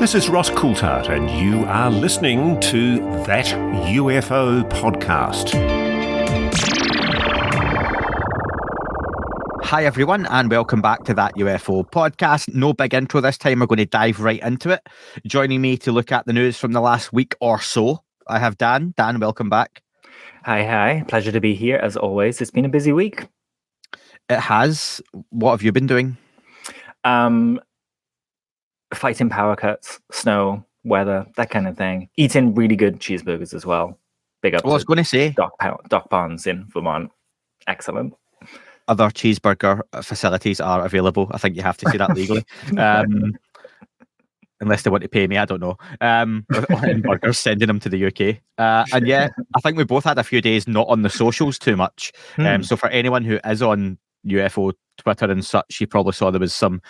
This is Ross Coulthard, and you are listening to That UFO Podcast. Hi everyone, and welcome back to That UFO Podcast. No big intro this time, we're going to dive right into it. Joining me to look at the news from the last week or so, I have Dan. Dan, welcome back. Hi. Pleasure to be here, as always. It's been a busy week. It has. What have you been doing? Fighting power cuts, snow, weather, that kind of thing. Eating really good cheeseburgers as well. Big up Well, I was going to say, Doc Barnes in Vermont. Excellent. Other cheeseburger facilities are available. I think you have to say that legally. Unless they want to pay me, I don't know. In burgers, sending them to the UK. And yeah, I think we both had a few days not on the socials too much. So for anyone who is on UFO Twitter and such, you probably saw there was some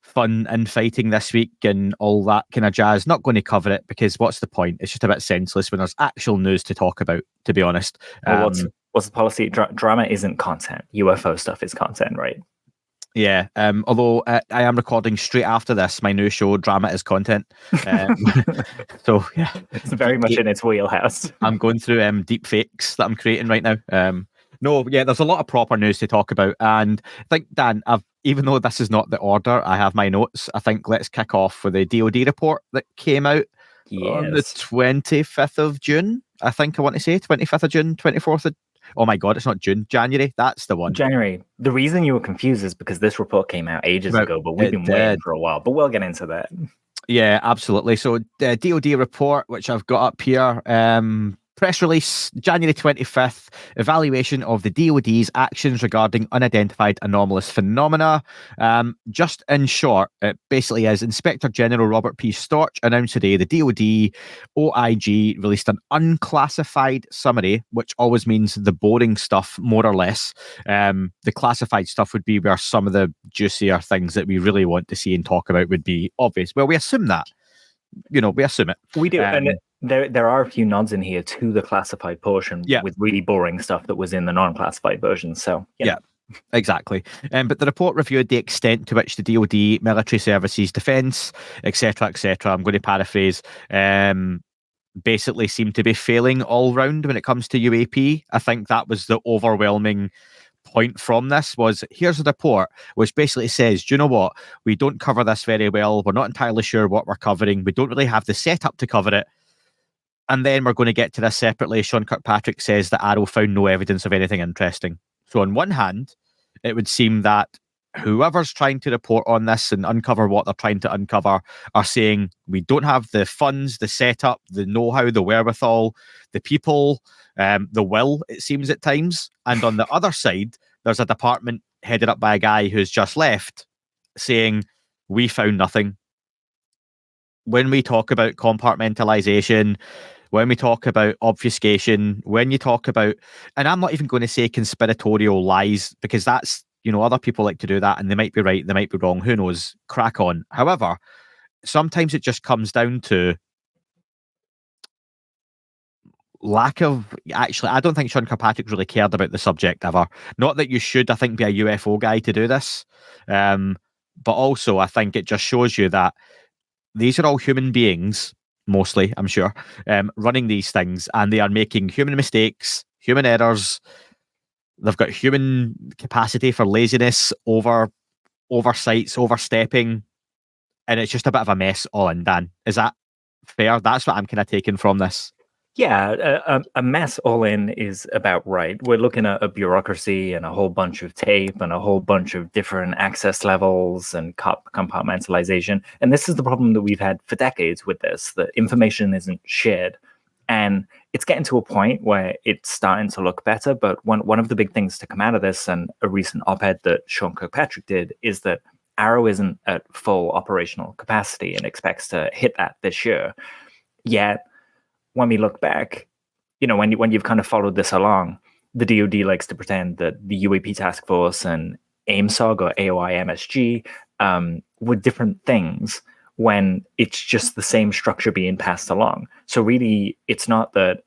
fun infighting this week and all that kind of jazz. Not going to cover it because what's the point? It's just a bit senseless when there's actual news to talk about, to be honest. Well, what's the policy? Drama isn't content. UFO stuff is content, right? Yeah, although I am recording straight after this, my new show, Drama is Content. So, yeah. It's very much in its wheelhouse. I'm going through deep fakes that I'm creating right now. No, yeah, there's a lot of proper news to talk about. And I think, Dan, even though this is not the order, I have my notes. I think let's kick off with the DoD report that came out on the 25th of June. I think I want to say 25th of June, 24th of... Oh my God, it's not June, January. That's the one. January. The reason you were confused is because this report came out ages ago, but we've been waiting for a while. But we'll get into that. Yeah, absolutely. So the DoD report, which I've got up here, press release, January 25th, evaluation of the DoD's actions regarding unidentified anomalous phenomena. Just in short, it basically is Inspector General Robert P. Storch announced today the DoD OIG released an unclassified summary, which always means the boring stuff, more or less. The classified stuff would be where some of the juicier things that we really want to see and talk about would be obvious. Well, we assume that. We assume it. We do. And there are a few nods in here to the classified portion with really boring stuff that was in the non-classified version. So, yeah, exactly. But the report reviewed the extent to which the DoD, military services, defence, etc., I'm going to paraphrase, basically seem to be failing all round when it comes to UAP. I think that was the overwhelming point from this was, here's a report which basically says, do you know what? We don't cover this very well. We're not entirely sure what we're covering. We don't really have the setup to cover it. And then we're going to get to this separately. Sean Kirkpatrick says that AARO found no evidence of anything interesting. So on one hand, it would seem that whoever's trying to report on this and uncover what they're trying to uncover are saying we don't have the funds, the setup, the know-how, the wherewithal, the people, the will, it seems at times. And on the other side, there's a department headed up by a guy who's just left saying we found nothing. When we talk about compartmentalization, when we talk about obfuscation, when you talk about, and I'm not even going to say conspiratorial lies, because that's, other people like to do that and they might be right, they might be wrong, who knows, crack on. However, sometimes it just comes down to lack of, actually, I don't think Sean Kirkpatrick really cared about the subject ever. Not that you should, I think, be a UFO guy to do this. But also, I think it just shows you that these are all human beings, mostly, I'm sure, running these things, and they are making human mistakes, human errors. They've got human capacity for laziness, oversights, overstepping, and it's just a bit of a mess all in, Dan. Is that fair? That's what I'm kind of taking from this. Yeah, a mess all in is about right. We're looking at a bureaucracy and a whole bunch of tape and a whole bunch of different access levels and compartmentalization. And this is the problem that we've had for decades with this, that information isn't shared. And it's getting to a point where it's starting to look better. But one of the big things to come out of this, and a recent op-ed that Sean Kirkpatrick did, is that AARO isn't at full operational capacity and expects to hit that this year. Yet, when we look back, when you've kind of followed this along, the DoD likes to pretend that the UAP task force and AIMSOG or AOI-MSG were different things when it's just the same structure being passed along. So really, it's not that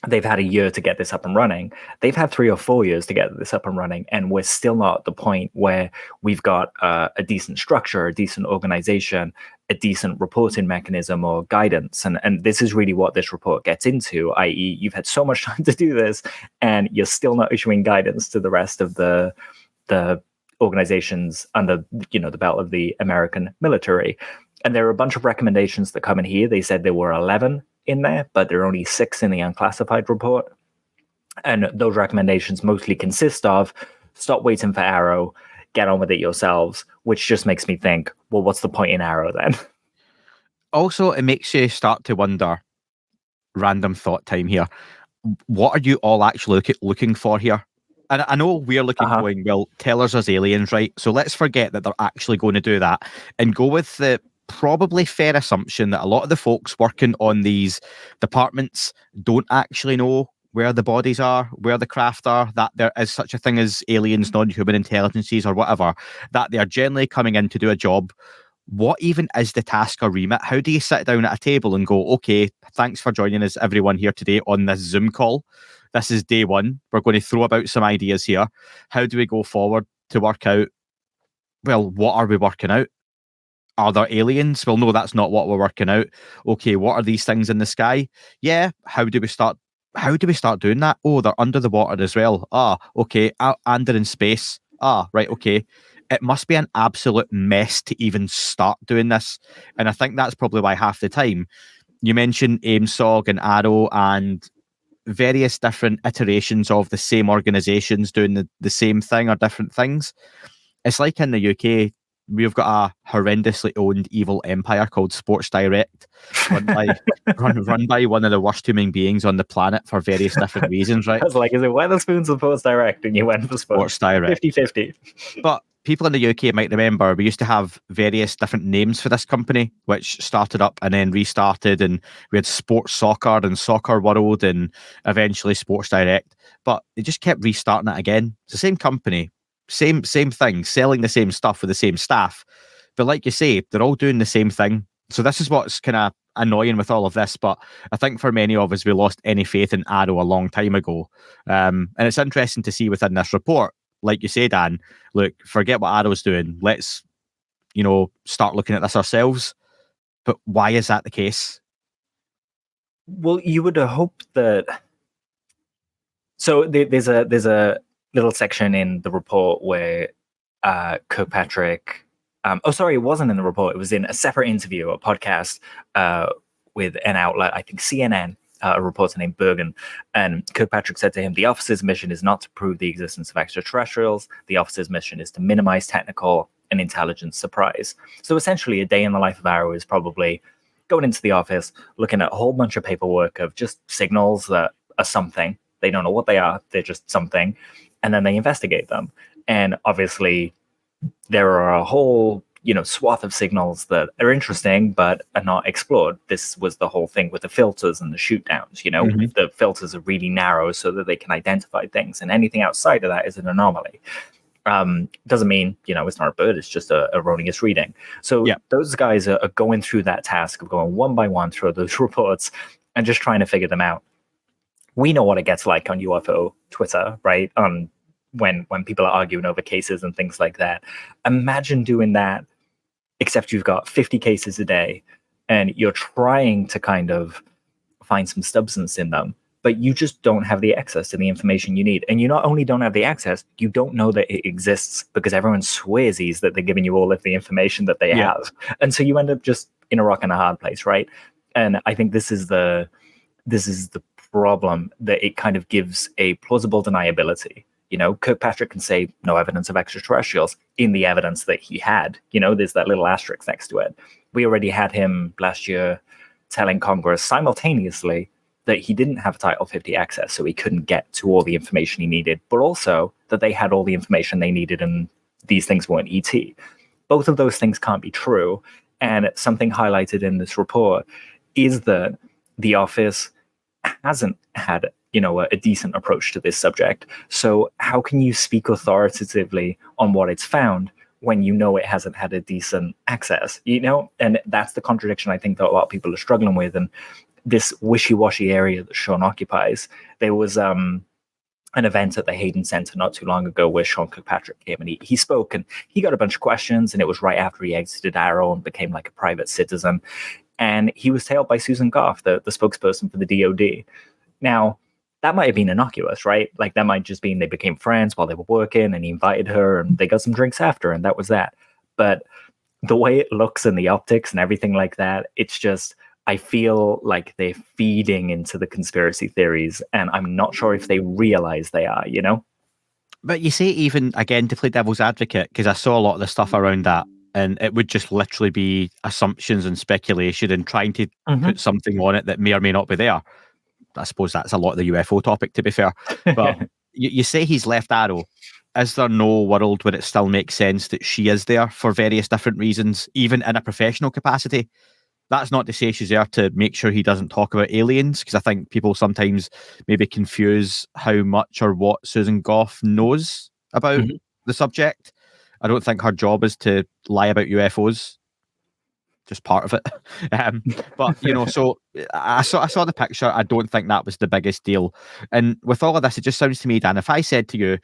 they've had a year to get this up and running. They've had 3 or 4 years to get this up and running, and we're still not at the point where we've got a decent structure, a decent organization, a decent reporting mechanism or guidance. And this is really what this report gets into, i.e. you've had so much time to do this, and you're still not issuing guidance to the rest of the organizations under, the belt of the American military. And there are a bunch of recommendations that come in here. They said there were 11 in there, but there are only 6 in the unclassified report. And those recommendations mostly consist of stop waiting for AARO, get on with it yourselves, which just makes me think, well, what's the point in AARO then? Also, it makes you start to wonder, random thought time here, what are you all actually looking for here? And I know we're looking going, well, tell us as aliens, right? So let's forget that they're actually going to do that and go with the probably fair assumption that a lot of the folks working on these departments don't actually know where the bodies are, where the craft are, that there is such a thing as aliens, non-human intelligences or whatever, that they are generally coming in to do a job. What even is the task or remit? How do you sit down at a table and go, okay, thanks for joining us, everyone here today on this Zoom call. This is day 1. We're going to throw about some ideas here. How do we go forward to work out, well, what are we working out? Are there aliens? Well, no, that's not what we're working out. Okay, what are these things in the sky? Yeah, how do we start doing that? Oh, they're under the water as well. Ah, okay, and they're in space. Ah, right, okay. It must be an absolute mess to even start doing this. And I think that's probably why half the time you mentioned AIMSOG and AARO and various different iterations of the same organizations doing the same thing or different things. It's like in the UK, we've got a horrendously owned evil empire called Sports Direct, run by one of the worst human beings on the planet for various different reasons, right? I was like, is it Wetherspoons or Sports Direct? And you went for Sports Direct. 50-50. But people in the UK might remember we used to have various different names for this company, which started up and then restarted, and we had Sports Soccer and Soccer World and eventually Sports Direct. But they just kept restarting it again. It's the same company. Same thing, selling the same stuff with the same staff. But like you say, they're all doing the same thing. So this is what's kind of annoying with all of this. But I think for many of us, we lost any faith in AARO a long time ago. And it's interesting to see within this report, like you say, Dan, look, forget what AARO's doing. Let's, start looking at this ourselves. But why is that the case? Well, you would hope that... So there's a little section in the report where Kirkpatrick... it wasn't in the report. It was in a separate interview, a podcast with an outlet, I think CNN, a reporter named Bergen. And Kirkpatrick said to him, the officer's mission is not to prove the existence of extraterrestrials. The officer's mission is to minimize technical and intelligence surprise. So essentially, a day in the life of AARO is probably going into the office, looking at a whole bunch of paperwork of just signals that are something. They don't know what they are. They're just something. And then they investigate them. And obviously, there are a whole, swath of signals that are interesting, but are not explored. This was the whole thing with the filters and the shoot downs. The filters are really narrow so that they can identify things. And anything outside of that is an anomaly. Doesn't mean, it's not a bird. It's just a erroneous reading. So those guys are going through that task of going one by one through those reports and just trying to figure them out. We know what it gets like on UFO Twitter, right? When people are arguing over cases and things like that. Imagine doing that, except you've got 50 cases a day and you're trying to kind of find some substance in them, but you just don't have the access to the information you need. And you not only don't have the access, you don't know that it exists because everyone swears that they're giving you all of the information that they have. And so you end up just in a rock and a hard place, right? And I think this is the problem, that it kind of gives a plausible deniability. Kirkpatrick can say no evidence of extraterrestrials in the evidence that he had. There's that little asterisk next to it. We already had him last year telling Congress simultaneously that he didn't have Title 50 access, so he couldn't get to all the information he needed, but also that they had all the information they needed and these things weren't ET. Both of those things can't be true. And something highlighted in this report is that the office hasn't had a decent approach to this subject. So how can you speak authoritatively on what it's found when it hasn't had a decent access? And that's the contradiction I think that a lot of people are struggling with. And this wishy-washy area that Sean occupies. There was an event at the Hayden Center not too long ago where Sean Kirkpatrick came and he spoke, and he got a bunch of questions, and it was right after he exited AARO and became like a private citizen. And he was tailed by Susan Goff, the spokesperson for the DoD. Now, that might have been innocuous, right? Like that might just mean they became friends while they were working, and he invited her and they got some drinks after, and that was that. But the way it looks and the optics and everything like that, it's just, I feel like they're feeding into the conspiracy theories, and I'm not sure if they realize they are, you know? But you say, even again, to play devil's advocate, because I saw a lot of the stuff around that, and it would just literally be assumptions and speculation and trying to put something on it that may or may not be there. I suppose that's a lot of the UFO topic, to be fair. But you say he's left AARO. Is there no world where it still makes sense that she is there for various different reasons, even in a professional capacity? That's not to say she's there to make sure he doesn't talk about aliens, because I think people sometimes maybe confuse how much or what Susan Goff knows about the subject. I don't think her job is to lie about UFOs. Just part of it. But, you know, so I saw the picture. I don't think that was the biggest deal. And with all of this, it just sounds to me, Dan, if I said to you,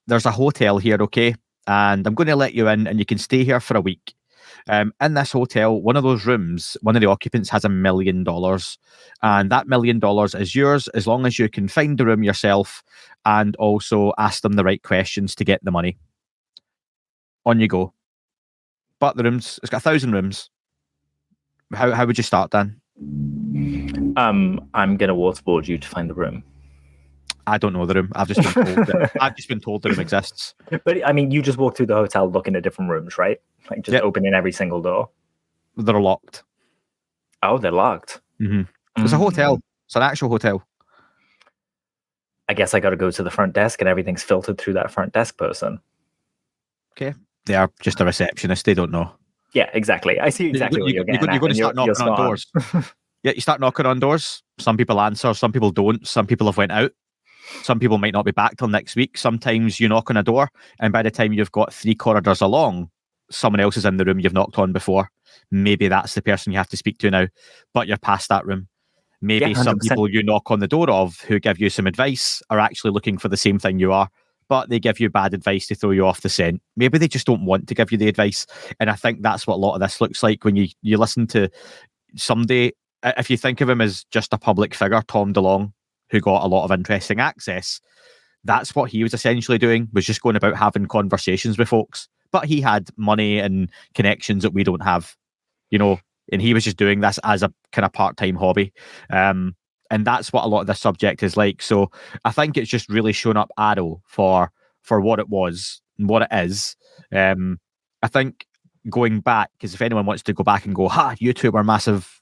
there's a hotel here, okay, and I'm going to let you in and you can stay here for a week. In this hotel, one of those rooms, one of the occupants has $1 million. And that $1 million is yours as long as you can find the room yourself and also ask them the right questions to get the money. On you go. But the rooms, it's got 1,000 rooms. How would you start, Dan? I'm going to waterboard you to find the room. I don't know the room. I've just been told the room exists. But I mean, you just walk through the hotel looking at different rooms, right? Like just opening every single door. They're locked. Oh, they're locked. It's a hotel. It's an actual hotel. I guess I got to go to the front desk and everything's filtered through that front desk person. Okay. They are just a receptionist. They don't know. Yeah, exactly. I see exactly what you're getting at. You're going to start knocking on doors. Yeah, you start knocking on doors. Some people answer. Some people don't. Some people have went out. Some people might not be back till next week. Sometimes you knock on a door, and by the time you've got 3 corridors along, someone else is in the room you've knocked on before. Maybe that's the person you have to speak to now, but you're past that room. Maybe some people you knock on the door of who give you some advice are actually looking for the same thing you are, but they give you bad advice to throw you off the scent. Maybe they just don't want to give you the advice. And I think that's what a lot of this looks like when you listen to somebody. If you think of him as just a public figure, Tom DeLonge, who got a lot of interesting access, that's what he was essentially doing, was just going about having conversations with folks. But he had money and connections that we don't have, you know, and he was just doing this as a kind of part-time hobby. And that's what a lot of this subject is like. So I think it's just really shown up AARO for what it was and what it is. I think going back, because if anyone wants to go back and go, you two were massive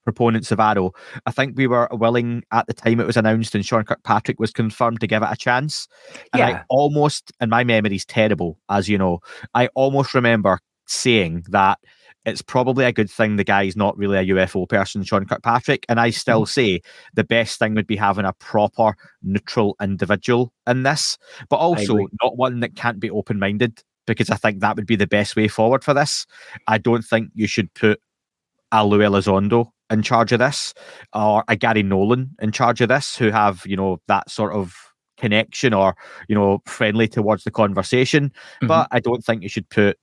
proponents of AARO, I think we were willing at the time it was announced and Sean Kirkpatrick was confirmed to give it a chance. And I almost, and my memory's terrible, as you know, I almost remember saying that it's probably a good thing the guy's not really a UFO person, Sean Kirkpatrick. And I still say the best thing would be having a proper neutral individual in this, but also not one that can't be open-minded, because I think that would be the best way forward for this. I don't think you should put a Lue Elizondo in charge of this, or a Gary Nolan in charge of this, who have, you know, that sort of connection or, you know, friendly towards the conversation. But I don't think you should put,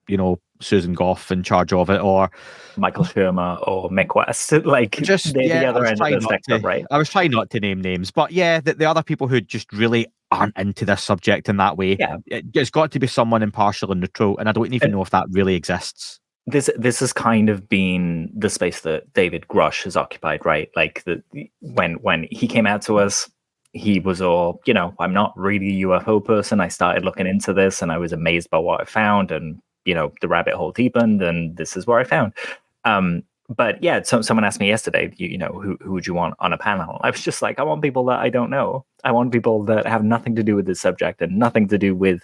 you know, Susan Goff in charge of it, or Michael Shermer or Mick West. Like, just the other end of the spectrum, right? I was trying not to name names, but yeah, the other people who just really aren't into this subject in that way. Yeah, it's got to be someone impartial and neutral, and I don't even know if that really exists. This has kind of been the space that David Grush has occupied, right? Like when he came out to us, he was all, you know, I'm not really a UFO person. I started looking into this and I was amazed by what I found, and you know, the rabbit hole deepened, and this is where I found. But yeah, someone asked me yesterday, you know, who would you want on a panel? I was just like, I want people that I don't know. I want people that have nothing to do with this subject and nothing to do with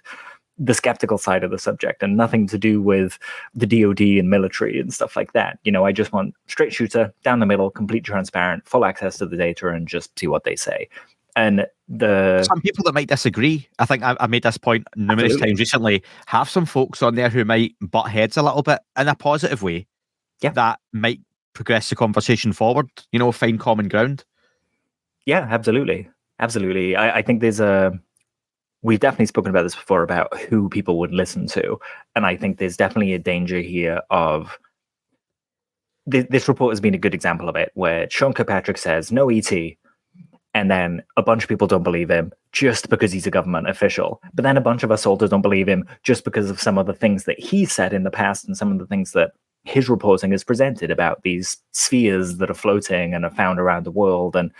the skeptical side of the subject and nothing to do with the DoD and military and stuff like that. You know, I just want straight shooter, down the middle, complete transparent, full access to the data, and just see what they say. And some people that might disagree. I think I made this point numerous times recently. Have some folks on there who might butt heads a little bit in a positive way. Yeah, that might progress the conversation forward, find common ground. Yeah, absolutely. Absolutely. I think we've definitely spoken about this before about who people would listen to. And I think there's definitely a danger here of this report has been a good example of it, where Sean Kirkpatrick says no ET, and then a bunch of people don't believe him just because he's a government official. But then a bunch of us also don't believe him just because of some of the things that he said in the past and some of the things that his reporting has presented about these spheres that are floating and are found around the world. And,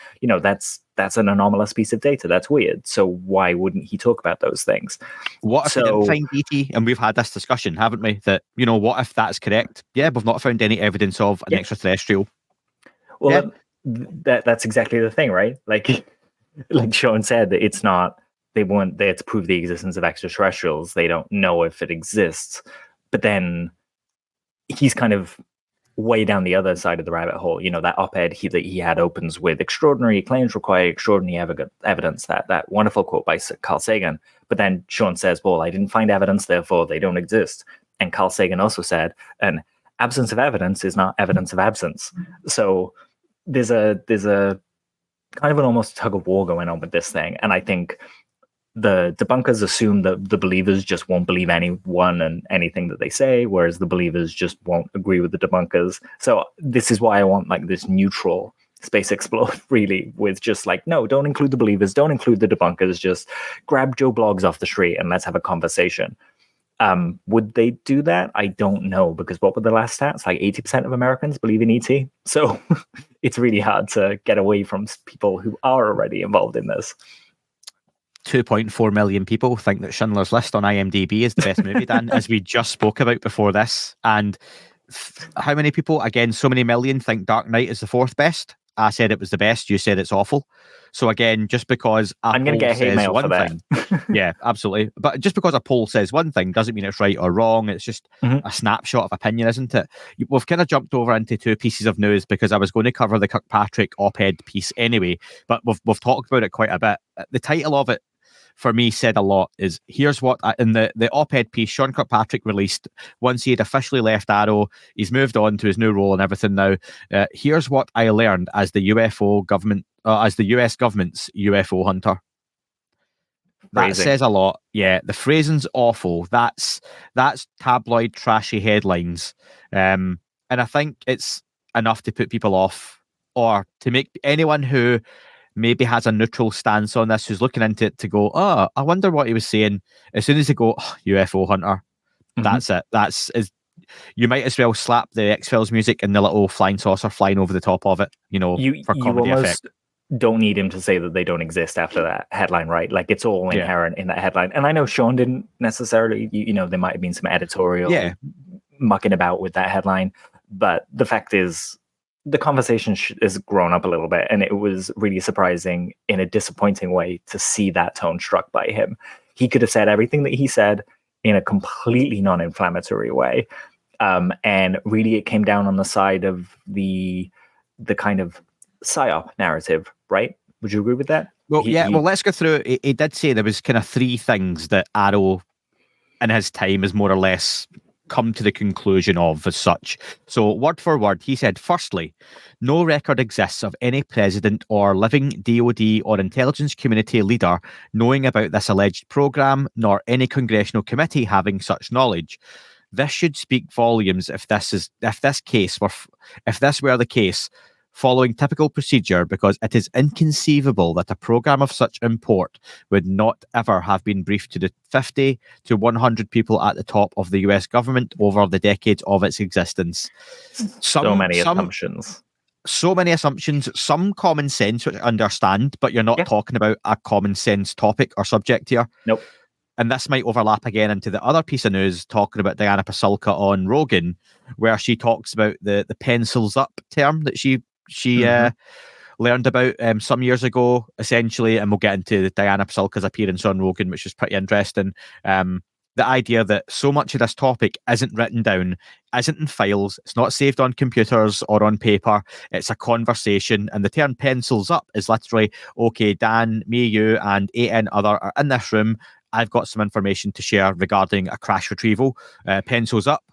that's an anomalous piece of data. That's weird. So why wouldn't he talk about those things? What if we didn't find ET? And we've had this discussion, haven't we? That, what if that's correct? Yeah, we've not found any evidence of an extraterrestrial. Well, that's exactly the thing, right? Like Sean said, that it's not, they want there to prove the existence of extraterrestrials. They don't know if it exists. But then he's kind of way down the other side of the rabbit hole. That op-ed that he had opens with extraordinary claims require extraordinary evidence, that wonderful quote by Carl Sagan. But then Sean says, well, I didn't find evidence, therefore they don't exist. And Carl Sagan also said, an absence of evidence is not evidence of absence. So there's a kind of an almost tug of war going on with this thing. And I think the debunkers assume that the believers just won't believe anyone and anything that they say, whereas the believers just won't agree with the debunkers. So this is why I want this neutral space explore, really, with just no, don't include the believers, don't include the debunkers, just grab Joe Bloggs off the street and let's have a conversation. Would they do that? I don't know, because what were the last stats? 80% of Americans believe in ET. So it's really hard to get away from people who are already involved in this. 2.4 million people think that Schindler's List on IMDb is the best movie, Dan, as we just spoke about before this. And how many people, again, so many million, think Dark Knight is the fourth best? I said it was the best. You said it's awful. So again, just because I'm going to get hate mail for that. Yeah, absolutely. But just because a poll says one thing doesn't mean it's right or wrong. It's just a snapshot of opinion, isn't it? We've kind of jumped over into two pieces of news because I was going to cover the Kirkpatrick op-ed piece anyway, but we've talked about it quite a bit. The title of it, for me, said a lot. Is here's what in the op-ed piece Sean Kirkpatrick released once he had officially left AARO. He's moved on to his new role and everything now. Here's what I learned as the UFO government, as the US government's UFO hunter. That says a lot. Yeah, the phrasing's awful. That's tabloid trashy headlines, and I think it's enough to put people off, or to make anyone who maybe has a neutral stance on this, who's looking into it, to go, oh, I wonder what he was saying. As soon as they go, oh, UFO hunter, that's it. You might as well slap the X-Files music and the little flying saucer flying over the top of it, for comedy effect. Don't need him to say that they don't exist after that headline, right? It's all inherent in that headline. And I know Sean didn't necessarily, there might have been some editorial mucking about with that headline, but the fact is, the conversation has grown up a little bit, and it was really surprising in a disappointing way to see that tone struck by him. He could have said everything that he said in a completely non-inflammatory way. And really it came down on the side of the kind of PSYOP narrative, right? Would you agree with that? Well, well, let's go through it. He did say there was kind of three things that AARO in his time has more or less come to the conclusion of as such. So word for word, he said, firstly, no record exists of any president or living DoD or intelligence community leader knowing about this alleged program, nor any congressional committee having such knowledge. This should speak volumes if this were the case, following typical procedure, because it is inconceivable that a program of such import would not ever have been briefed to the 50 to 100 people at the top of the US government over the decades of its existence. So many assumptions, some common sense, which I understand, but you're not talking about a common sense topic or subject here. Nope. And this might overlap again into the other piece of news talking about Diana Pasulka on Rogan, where she talks about the pencils up term that she learned about some years ago, essentially, and we'll get into Diana Pasulka's appearance on Rogan, which is pretty interesting. The idea that so much of this topic isn't written down, isn't in files, it's not saved on computers or on paper, it's a conversation, and the term pencils up is literally, okay, Dan, me, you, and 8 other are in this room, I've got some information to share regarding a crash retrieval, pencils up,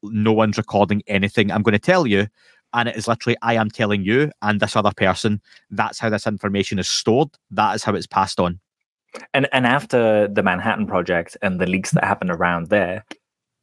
no one's recording anything I'm going to tell you, and it is literally, I am telling you and this other person, that's how this information is stored. That is how it's passed on. And after the Manhattan Project and the leaks that happened around there,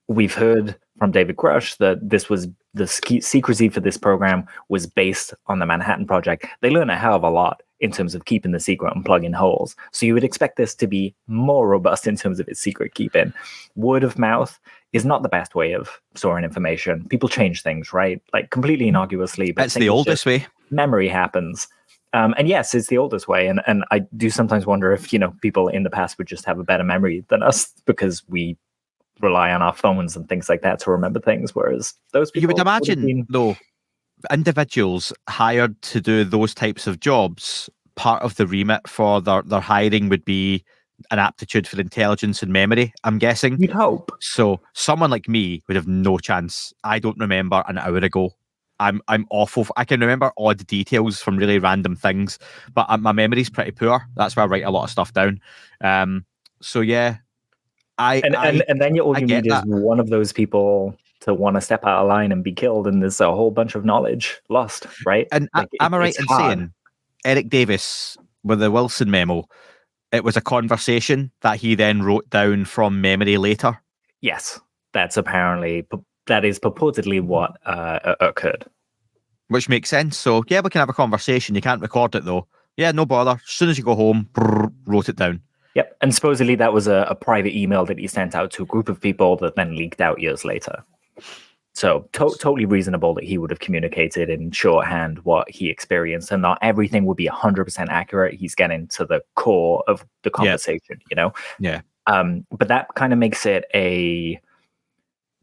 we've heard from David Grush that this was the secrecy for this program was based on the Manhattan Project. They learn a hell of a lot in terms of keeping the secret and plugging holes. So you would expect this to be more robust in terms of its secret keeping. Word of mouth is not the best way of storing information. People change things, right? Like completely innocuously. But it's the oldest way. Memory happens. And yes, it's the oldest way. And I do sometimes wonder if, people in the past would just have a better memory than us because we rely on our phones and things like that to remember things. Whereas those people... You would imagine, though, individuals hired to do those types of jobs, part of the remit for their hiring would be an aptitude for intelligence and memory, I'm guessing. You'd hope. So someone like me would have no chance. I don't remember an hour ago. I'm awful. I can remember odd details from really random things, but my memory's pretty poor. That's why I write a lot of stuff down. So yeah, and then all you need is one of those people to want to step out of line and be killed, and there's a whole bunch of knowledge lost, right? And am I right in saying Eric Davis with the Wilson memo? It was a conversation that he then wrote down from memory later. Yes, that is purportedly what occurred. Which makes sense. So, yeah, we can have a conversation. You can't record it, though. Yeah, no bother. As soon as you go home, wrote it down. Yep. And supposedly that was a private email that he sent out to a group of people that then leaked out years later. So, totally reasonable that he would have communicated in shorthand what he experienced, and not everything would be 100% accurate. He's getting to the core of the conversation, Yeah. But that kind of makes it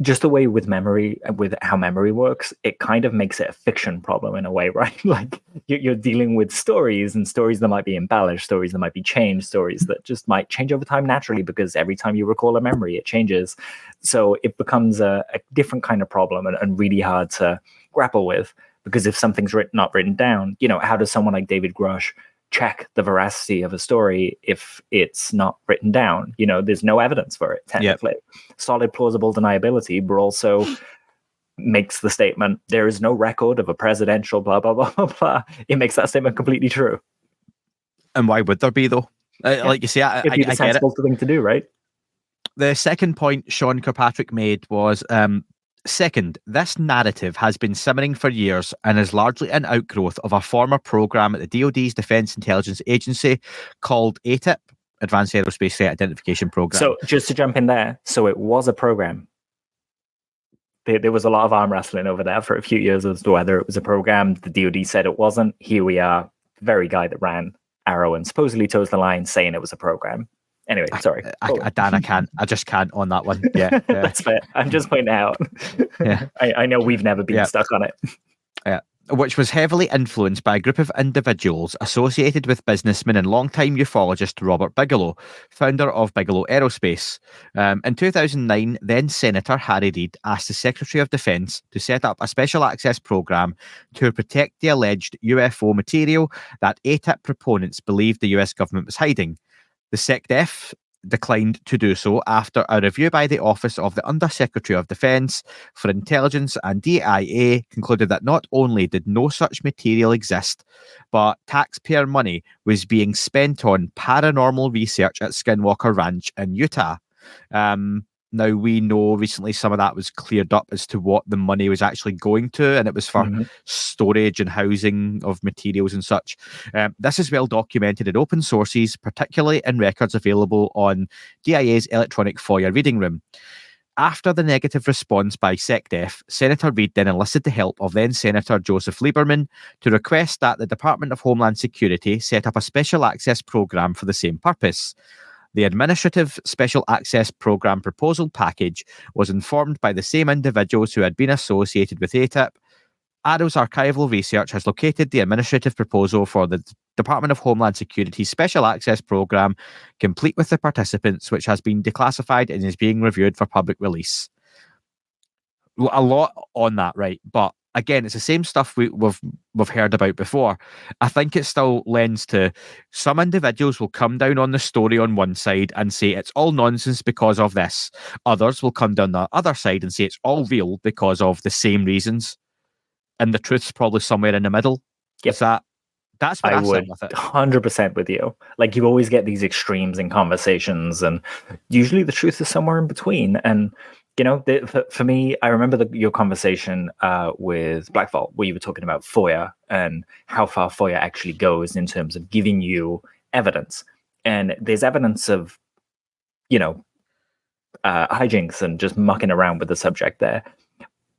just the way with memory, with how memory works, it kind of makes it a fiction problem in a way, right? Like you're dealing with stories that might be embellished, stories that might be changed, stories that just might change over time naturally because every time you recall a memory, it changes. So it becomes a different kind of problem and really hard to grapple with, because if something's not written down, how does someone like David Grush check the veracity of a story if it's not written down? There's no evidence for it technically. Yep. Solid plausible deniability, but also makes the statement there is no record of a presidential blah blah blah blah blah. It makes that statement completely true. And why would there be, though? Like you say, I get it. Sensible thing to do, right? The second point Sean Kirkpatrick made was second, this narrative has been simmering for years and is largely an outgrowth of a former program at the DoD's Defense Intelligence Agency called AATIP, Advanced Aerospace Threat Identification Program. So just to jump in there, so it was a program. There was a lot of arm wrestling over there for a few years as to whether it was a program. The DoD said it wasn't. Here we are, the very guy that ran AARO and supposedly toes the line saying it was a program. Anyway, sorry. Dan, I just can't on that one. Yeah. That's fair. I'm just pointing out. Yeah. I know we've never been stuck on it. Yeah. Which was heavily influenced by a group of individuals associated with businessman and longtime ufologist Robert Bigelow, founder of Bigelow Aerospace. In 2009, then Senator Harry Reid asked the Secretary of Defense to set up a special access program to protect the alleged UFO material that AATIP proponents believed the US government was hiding. The SecDef declined to do so after a review by the Office of the Undersecretary of Defense for Intelligence and DIA concluded that not only did no such material exist, but taxpayer money was being spent on paranormal research at Skinwalker Ranch in Utah. Now, we know recently some of that was cleared up as to what the money was actually going to, and it was for storage and housing of materials and such. This is well documented in open sources, particularly in records available on DIA's electronic FOIA reading room. After the negative response by SecDef, Senator Reid then enlisted the help of then-Senator Joseph Lieberman to request that the Department of Homeland Security set up a special access program for the same purpose. The Administrative Special Access Program proposal package was informed by the same individuals who had been associated with AATIP. AARO's archival research has located the administrative proposal for the Department of Homeland Security's Special Access Program, complete with the participants, which has been declassified and is being reviewed for public release. A lot on that, right? But again, it's the same stuff we've heard about before. I think it still lends to some individuals will come down on the story on one side and say it's all nonsense because of this. Others will come down the other side and say it's all real because of the same reasons. and the truth's probably somewhere in the middle. Yep. Is that's what I I sit would with it. 100% with you. Like, you always get these extremes in conversations, and usually the truth is somewhere in between. And for me, I remember your conversation with Black Vault, where you were talking about FOIA and how far FOIA actually goes in terms of giving you evidence. And there's evidence of, hijinks and just mucking around with the subject there.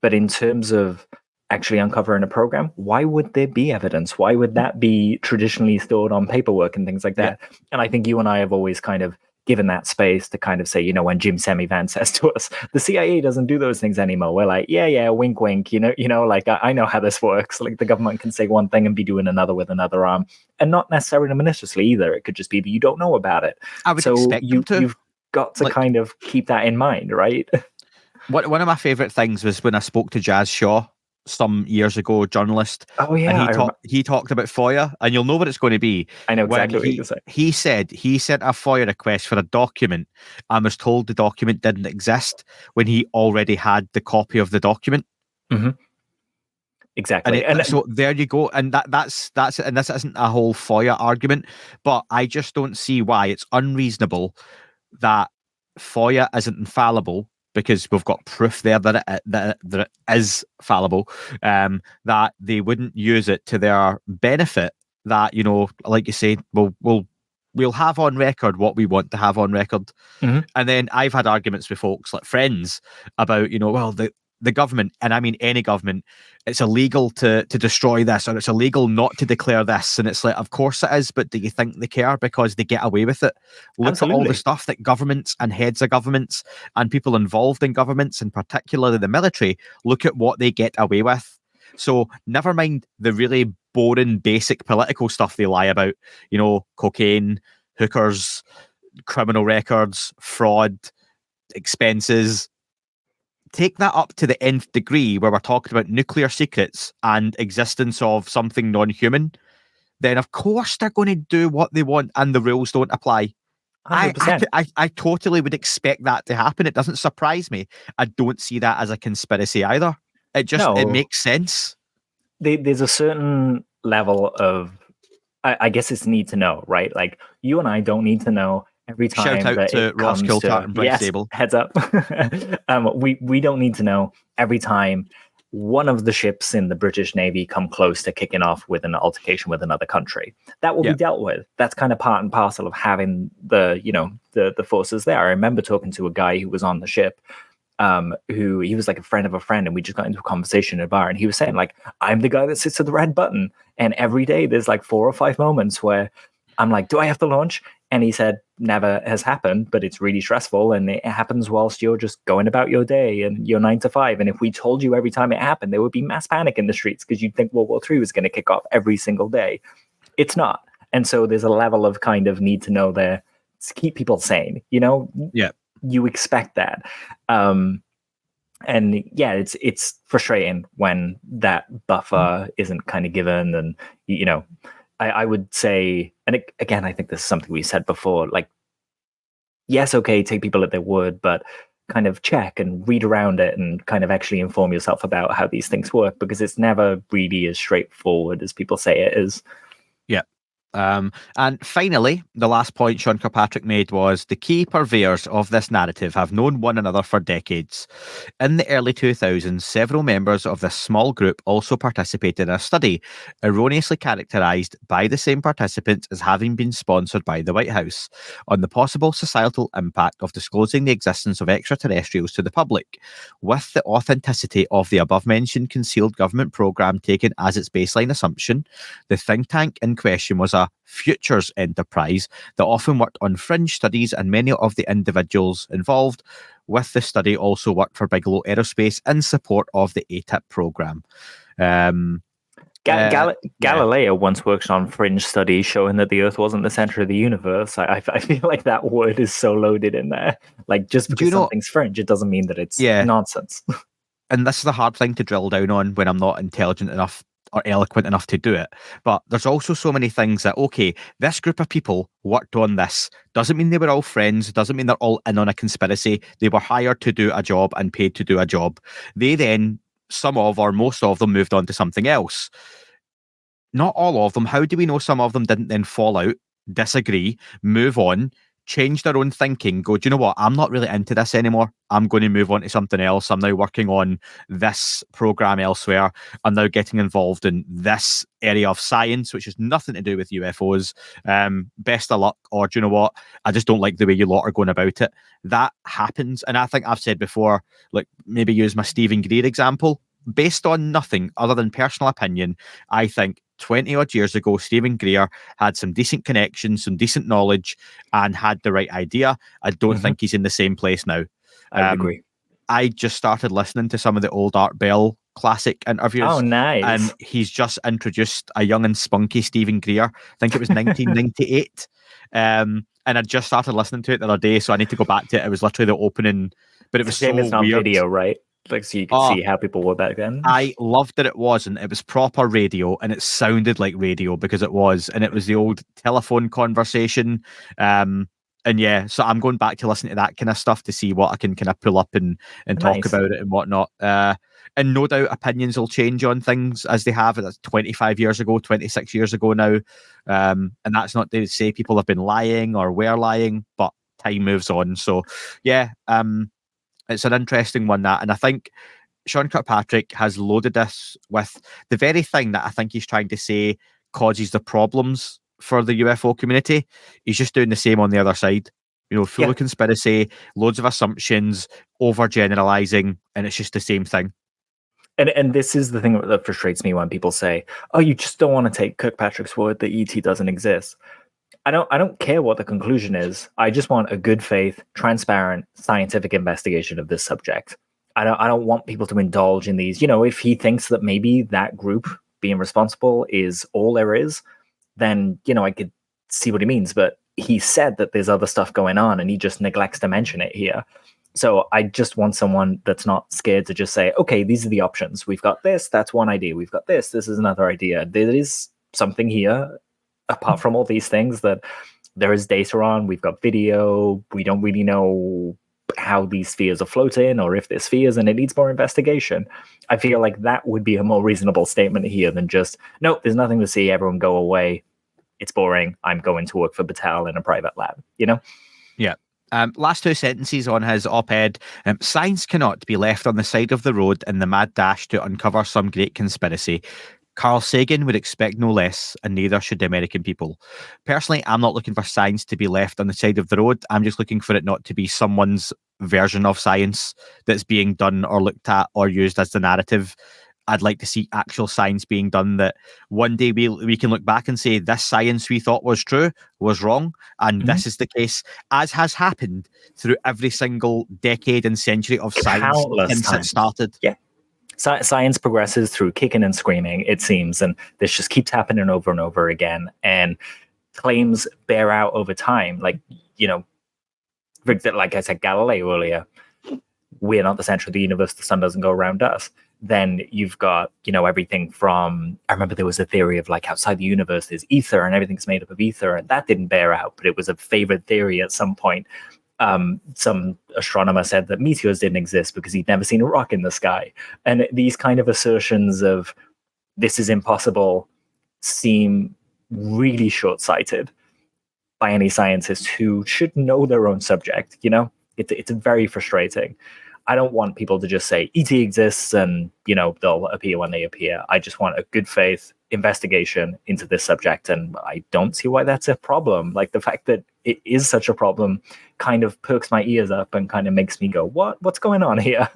But in terms of actually uncovering a program, why would there be evidence? Why would that be traditionally stored on paperwork and things like that? Yeah. And I think you and I have always kind of given that space to kind of say, when Jim Semivan says to us, the CIA doesn't do those things anymore, we're like, yeah, wink, wink, like, I know how this works. Like, the government can say one thing and be doing another with another arm, and not necessarily maliciously either. It could just be that you don't know about it. I would expect them to. You've got to kind of keep that in mind, right? One of my favorite things was when I spoke to Jazz Shaw some years ago, journalist. Oh yeah, and he talked about FOIA, and you'll know what it's going to be. I know exactly what you're saying. He said he sent a FOIA request for a document and was told the document didn't exist when he already had the copy of the document. Mm-hmm. Exactly. And so there you go. And that's and this isn't a whole FOIA argument, but I just don't see why it's unreasonable that FOIA isn't infallible, because we've got proof there that it is fallible, that they wouldn't use it to their benefit. That, like you say, we'll have on record what we want to have on record. Mm-hmm. And then I've had arguments with folks like friends about, well, the government, and I mean any government, it's illegal to destroy this, or it's illegal not to declare this. And it's like, of course it is, but do you think they care because they get away with it? Look Absolutely. At all the stuff that governments and heads of governments and people involved in governments, and particularly the military, look at what they get away with. So never mind the really boring, basic political stuff they lie about, cocaine, hookers, criminal records, fraud, expenses. Take that up to the nth degree, where we're talking about nuclear secrets and existence of something non-human, then of course they're going to do what they want and the rules don't apply. I totally would expect that to happen. It doesn't surprise me. I don't see that as a conspiracy either. It makes sense. There's a certain level of, I guess it's need to know, right? Like, you and I don't need to know every time. Shout out to Ross Coulthard and Bryce Sable. Heads up. We don't need to know every time one of the ships in the British Navy come close to kicking off with an altercation with another country. That will be dealt with. That's kind of part and parcel of having the forces there. I remember talking to a guy who was on the ship, who he was like a friend of a friend, and we just got into a conversation at a bar, and he was saying, like, I'm the guy that sits at the red button, and every day there's like 4 or 5 moments where I'm like, do I have to launch? And he said, never has happened, but it's really stressful, and it happens whilst you're just going about your day and you're 9 to 5. And if we told you every time it happened, there would be mass panic in the streets, because you'd think World War III was going to kick off every single day. It's not. And so there's a level of kind of need to know there to keep people sane, Yeah. You expect that. And yeah, it's frustrating when that buffer isn't kind of given. And, I would say, and again, I think this is something we said before, like, yes, okay, take people at their word, but kind of check and read around it and kind of actually inform yourself about how these things work, because it's never really as straightforward as people say it is. Yeah. And finally, the last point Sean Kirkpatrick made was the key purveyors of this narrative have known one another for decades. In the early 2000s, several members of this small group also participated in a study, erroneously characterized by the same participants as having been sponsored by the White House, on the possible societal impact of disclosing the existence of extraterrestrials to the public. With the authenticity of the above-mentioned concealed government program taken as its baseline assumption, the think tank in question was a futures enterprise that often worked on fringe studies, and many of the individuals involved with the study also worked for Bigelow Aerospace in support of the AATIP program. Galileo once worked on fringe studies showing that the Earth wasn't the center of the universe. I feel like that word is so loaded in there. Like, just because something's fringe, it doesn't mean that it's nonsense. And this is a hard thing to drill down on when I'm not intelligent enough or eloquent enough to do it. But there's also so many things that, okay, this group of people worked on this. Doesn't mean they were all friends. Doesn't mean they're all in on a conspiracy. They were hired to do a job and paid to do a job. They then some of or most of them moved on to something else. Not all of them. How do we know some of them didn't then fall out, disagree, move on, change their own thinking, go, do you know what? I'm not really into this anymore. I'm going to move on to something else. I'm now working on this program elsewhere. I'm now getting involved in this area of science, which has nothing to do with UFOs. Best of luck. Or do you know what? I just don't like the way you lot are going about it. That happens. And I think I've said before, like maybe use my Stephen Greer example. Based on nothing other than personal opinion, I think 20 odd years ago, Stephen Greer had some decent connections, some decent knowledge, and had the right idea. I don't think he's in the same place now. I would agree. I just started listening to some of the old Art Bell classic interviews. Oh, nice. And he's just introduced a young and spunky Stephen Greer. I think it was 1998. And I just started listening to it the other day, so I need to go back to it. It was literally the opening, but it was so it's not weird. video, right? Like, so you can see how people were back then. I loved that it wasn't. It was proper radio, and it sounded like radio because it was, and it was the old telephone conversation. And yeah, so I'm going back to listen to that kind of stuff to see what I can kind of pull up and talk about it and whatnot. And no doubt opinions will change on things as they have. That's 25 years ago, 26 years ago now. And that's not to say people have been lying or were lying, but time moves on. So yeah, it's an interesting one, that. And I think Sean Kirkpatrick has loaded this with the very thing that I think he's trying to say causes the problems for the UFO community. He's just doing the same on the other side. You know, full of conspiracy, loads of assumptions, overgeneralizing, and it's just the same thing. And this is the thing that frustrates me when people say, oh, you just don't want to take Kirkpatrick's word that ET doesn't exist. I don't care what the conclusion is. I just want a good faith, transparent, scientific investigation of this subject. I don't want people to indulge in these. You know, if he thinks that maybe that group being responsible is all there is, then, you know, I could see what he means. But he said that there's other stuff going on, and he just neglects to mention it here. So I just want someone that's not scared to just say, okay, these are the options. We've got this. That's one idea. We've got this. This is another idea. There is something here, apart from all these things that there is data on. We've got video. We don't really know how these spheres are floating or if they're spheres, and it needs more investigation. I feel like that would be a more reasonable statement here than just, nope, there's nothing to see. Everyone go away. It's boring. I'm going to work for Battelle in a private lab, you know? Yeah. Last two sentences on his op-ed. Science cannot be left on the side of the road in the mad dash to uncover some great conspiracy. Carl Sagan would expect no less, and neither should the American people. Personally, I'm not looking for science to be left on the side of the road. I'm just looking for it not to be someone's version of science that's being done or looked at or used as the narrative. I'd like to see actual science being done that one day we can look back and say this science we thought was true was wrong, and this is the case, as has happened through every single decade and century of science since it started. Yeah. Science progresses through kicking and screaming, it seems, and this just keeps happening over and over again. And claims bear out over time. Like, you know, like I said, Galileo earlier, we're not the center of the universe, the sun doesn't go around us. Then you've got, you know, everything from, I remember there was a theory of like outside the universe there's ether and everything's made up of ether, and that didn't bear out, but it was a favored theory at some point. Some astronomer said that meteors didn't exist because he'd never seen a rock in the sky. And these kind of assertions of this is impossible seem really short-sighted by any scientist who should know their own subject. You know, it's very frustrating. I don't want people to just say ET exists and, you know, they'll appear when they appear. I just want a good faith investigation into this subject, and I don't see why that's a problem. Like, the fact that it is such a problem kind of perks my ears up and kind of makes me go, what's going on here?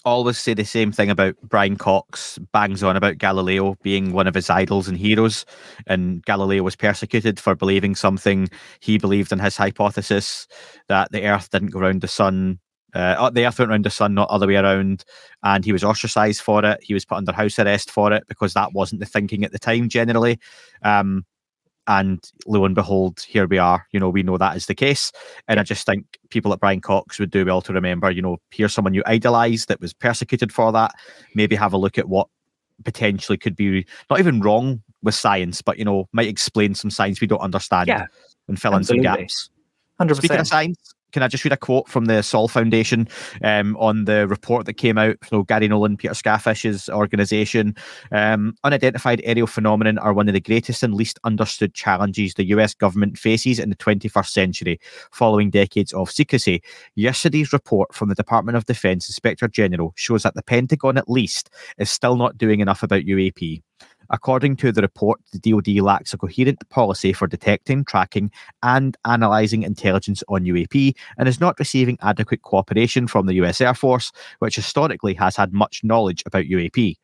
Always say the same thing about Brian Cox, bangs on about Galileo being one of his idols and heroes, and Galileo was persecuted for believing something he believed in his hypothesis that the Earth didn't go around the sun. The Earth went around the sun, not other way around, and he was ostracized for it. He was put under house arrest for it because that wasn't the thinking at the time generally. And lo and behold, here we are. You know, we know that is the case. And I just think people at Brian Cox would do well to remember, you know, here's someone you idolized that was persecuted for that. Maybe have a look at what potentially could be not even wrong with science, but, you know, might explain some science we don't understand and fill in some gaps. 100%. Speaking of science, can I just read a quote from the Sol Foundation on the report that came out? So Gary Nolan, Peter Scaffish's organisation. Unidentified aerial phenomenon are one of the greatest and least understood challenges the US government faces in the 21st century, following decades of secrecy. Yesterday's report from the Department of Defense Inspector General shows that the Pentagon, at least, is still not doing enough about UAP. According to the report, the DoD lacks a coherent policy for detecting, tracking, and analysing intelligence on UAP, and is not receiving adequate cooperation from the US Air Force, which historically has had much knowledge about UAP.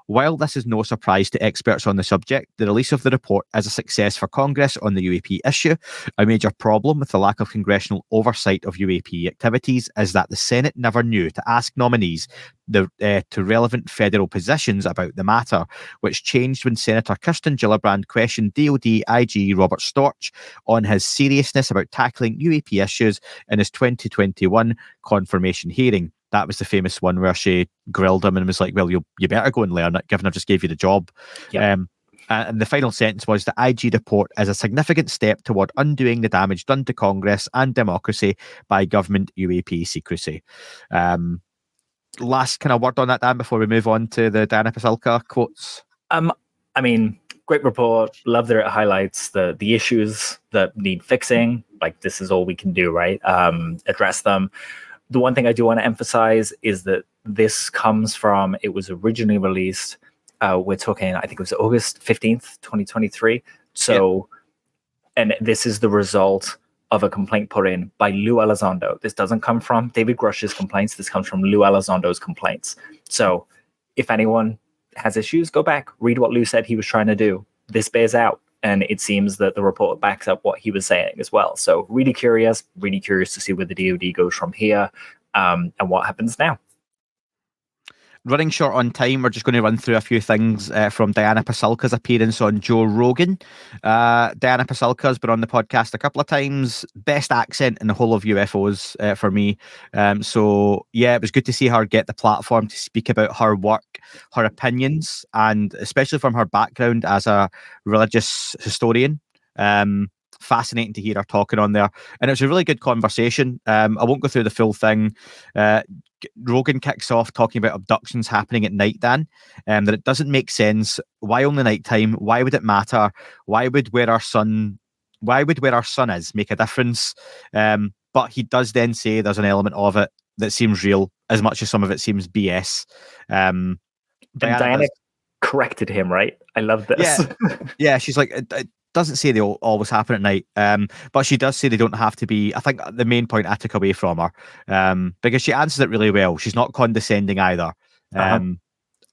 While this is no surprise to experts on the subject, the release of the report is a success for Congress on the UAP issue. A major problem with the lack of congressional oversight of UAP activities is that the Senate never knew to ask nominees to relevant federal positions about the matter, which changed when Senator Kirsten Gillibrand questioned DoD IG Robert Storch on his seriousness about tackling UAP issues in his 2021 confirmation hearing. That was the famous one where she grilled him and was like, well, you better go and learn it, given I just gave you the job. Yep. And the final sentence was, the IG report is a significant step toward undoing the damage done to Congress and democracy by government UAP secrecy. Last kind of word on that, Dan, before we move on to the Diana Pasulka quotes? I mean, great report. Love that it highlights the issues that need fixing. Like, this is all we can do, right? Address them. The one thing I do want to emphasize is that this comes from, it was originally released, we're talking, I think it was August 15th, 2023. So, and this is the result of a complaint put in by Lue Elizondo. This doesn't come from David Grush's complaints. This comes from Lue Elizondo's complaints. So if anyone has issues, go back, read what Lue said he was trying to do. This bears out. And it seems that the report backs up what he was saying as well. So really curious to see where the DoD goes from here, and what happens now. Running short on time, we're just going to run through a few things from Diana Pasulka's appearance on Joe Rogan. Diana Pasulka has been on the podcast a couple of times. Best accent in the whole of UFOs for me. So, yeah, it was good to see her get the platform to speak about her work, her opinions, and especially from her background as a religious historian. Fascinating to hear her talking on there. And it was a really good conversation. I won't go through the full thing. Rogan kicks off talking about abductions happening at night, Dan, that it doesn't make sense. Why only nighttime? Why would it matter? Why would where our sun is make a difference? But he does then say there's an element of it that seems real, as much as some of it seems BS. Diana corrected him, right? I love this. Yeah, she's like, it doesn't say they always happen at night, but she does say they don't have to be. I think the main point I took away from her, because she answers it really well. She's not condescending either. And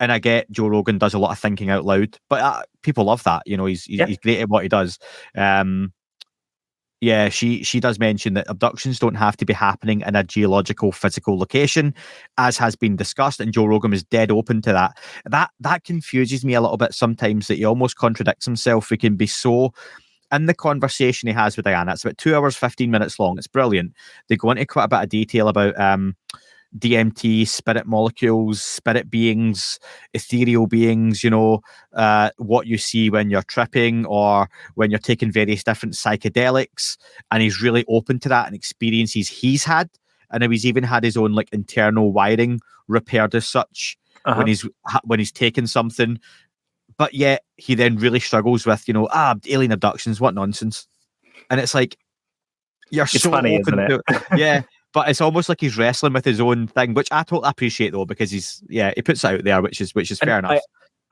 I get Joe Rogan does a lot of thinking out loud, but people love that. You know, he's great at what he does. Yeah, she does mention that abductions don't have to be happening in a geological, physical location, as has been discussed, and Joe Rogan is dead open to that. That confuses me a little bit sometimes, that he almost contradicts himself. We can be so... In the conversation he has with Diana, it's about 2 hours, 15 minutes long. It's brilliant. They go into quite a bit of detail about DMT, spirit molecules, spirit beings, ethereal beings, you know, what you see when you're tripping or when you're taking various different psychedelics. And he's really open to that and experiences he's had. And he's even had his own like internal wiring repaired as such when he's taken something. But yet he then really struggles with, you know, alien abductions, what nonsense. And it's like, it's so funny, open isn't it? Yeah. But it's almost like he's wrestling with his own thing, which I totally appreciate though, because he puts it out there, which is fair enough.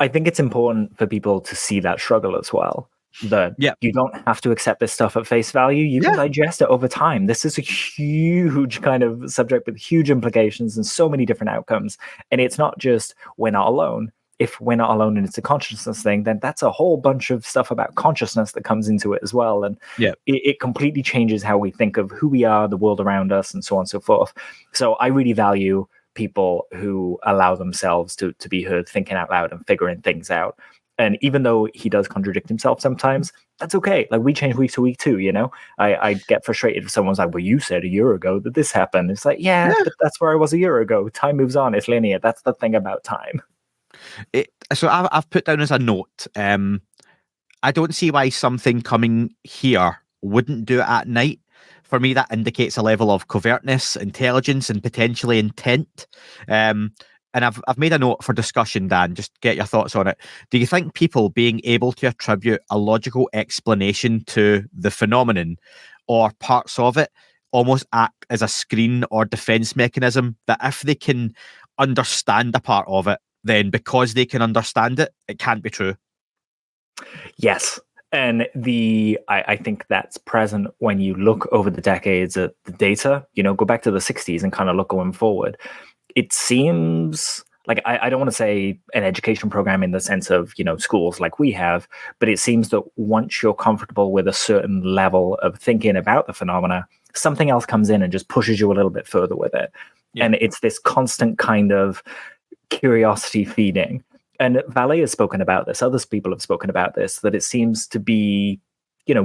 I think it's important for people to see that struggle as well. That you don't have to accept this stuff at face value. You can digest it over time. This is a huge kind of subject with huge implications and so many different outcomes. And it's not just we're not alone. If we're not alone and it's a consciousness thing, then that's a whole bunch of stuff about consciousness that comes into it as well. And it completely changes how we think of who we are, the world around us, and so on and so forth. So I really value people who allow themselves to be heard thinking out loud and figuring things out. And even though he does contradict himself sometimes, that's okay. Like, we change week to week too, you know? I get frustrated if someone's like, well, you said a year ago that this happened. It's like, but that's where I was a year ago. Time moves on. It's linear. That's the thing about time. So I've put down as a note, I don't see why something coming here wouldn't do it at night, for me, that indicates a level of covertness, intelligence, and potentially intent. And I've made a note for discussion, Dan, just get your thoughts on it. Do you think people being able to attribute a logical explanation to the phenomenon or parts of it almost act as a screen or defense mechanism, that if they can understand a part of it, then because they can understand it, it can't be true? Yes. And I think that's present when you look over the decades at the data, go back to the 60s and kind of look going forward. It seems like, I don't want to say an education program in the sense of, schools like we have, but it seems that once you're comfortable with a certain level of thinking about the phenomena, something else comes in and just pushes you a little bit further with it. Yeah. And it's this constant kind of curiosity feeding. And Valet has spoken about this, other people have spoken about this, that it seems to be,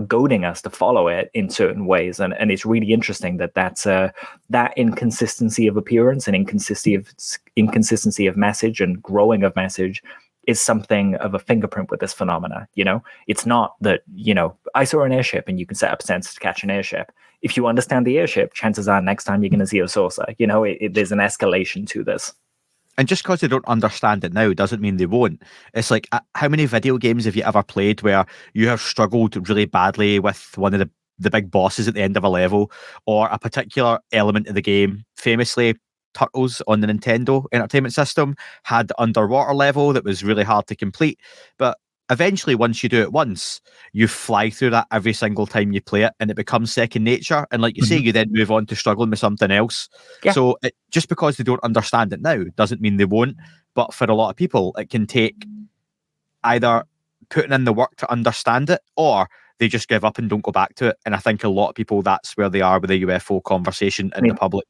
goading us to follow it in certain ways. And it's really interesting that inconsistency of appearance and inconsistency of message and growing of message is something of a fingerprint with this phenomena. It's not that, I saw an airship and you can set up sensors to catch an airship. If you understand the airship, chances are next time you're going to see a saucer. There's an escalation to this. And just because they don't understand it now doesn't mean they won't. It's like, how many video games have you ever played where you have struggled really badly with one of the big bosses at the end of a level, or a particular element of the game? Famously, Turtles on the Nintendo Entertainment System had the underwater level that was really hard to complete. But eventually, once you do it once, you fly through that every single time you play it, and it becomes second nature. And like you say, you then move on to struggling with something else. Yeah. So just because they don't understand it now doesn't mean they won't. But for a lot of people, it can take either putting in the work to understand it, or they just give up and don't go back to it. And I think a lot of people, that's where they are with the UFO conversation in the public.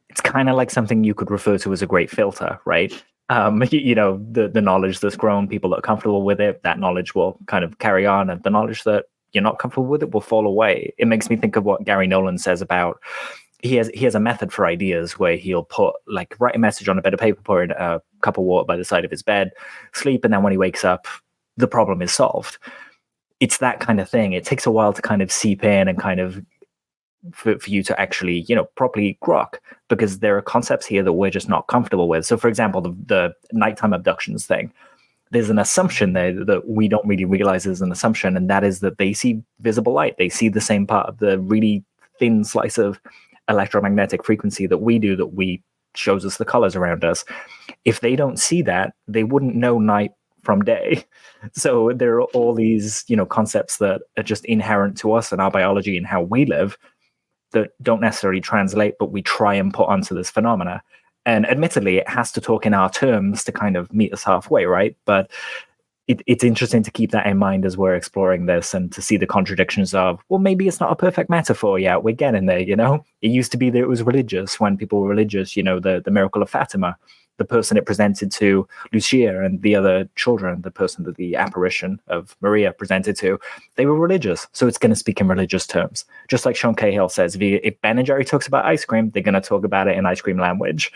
It's kind of like something you could refer to as a great filter, right? The knowledge that's grown, people that are comfortable with it, that knowledge will kind of carry on, and the knowledge that you're not comfortable with it will fall away. It makes me think of what Gary Nolan says about, he has a method for ideas where he'll write a message on a bit of paper, pour in a cup of water by the side of his bed, sleep, and then when he wakes up, the problem is solved. It's that kind of thing. It takes a while to kind of seep in and kind of for you to actually, properly grok, because there are concepts here that we're just not comfortable with. So, for example, the nighttime abductions thing, there's an assumption there that we don't really realize is an assumption, and that is that they see visible light. They see the same part of the really thin slice of electromagnetic frequency that we do, that shows us the colors around us. If they don't see that, they wouldn't know night from day. So there are all these, concepts that are just inherent to us and our biology and how we live, that don't necessarily translate, but we try and put onto this phenomena. And admittedly, it has to talk in our terms to kind of meet us halfway, right? But it's interesting to keep that in mind as we're exploring this, and to see the contradictions of, well, maybe it's not a perfect metaphor yet. We're getting there, It used to be that it was religious. When people were religious, the miracle of Fatima, the person it presented to, Lucia, and the other children, the person that the apparition of Maria presented to, they were religious. So it's going to speak in religious terms. Just like Sean Cahill says, if Ben and Jerry talks about ice cream, they're going to talk about it in ice cream language.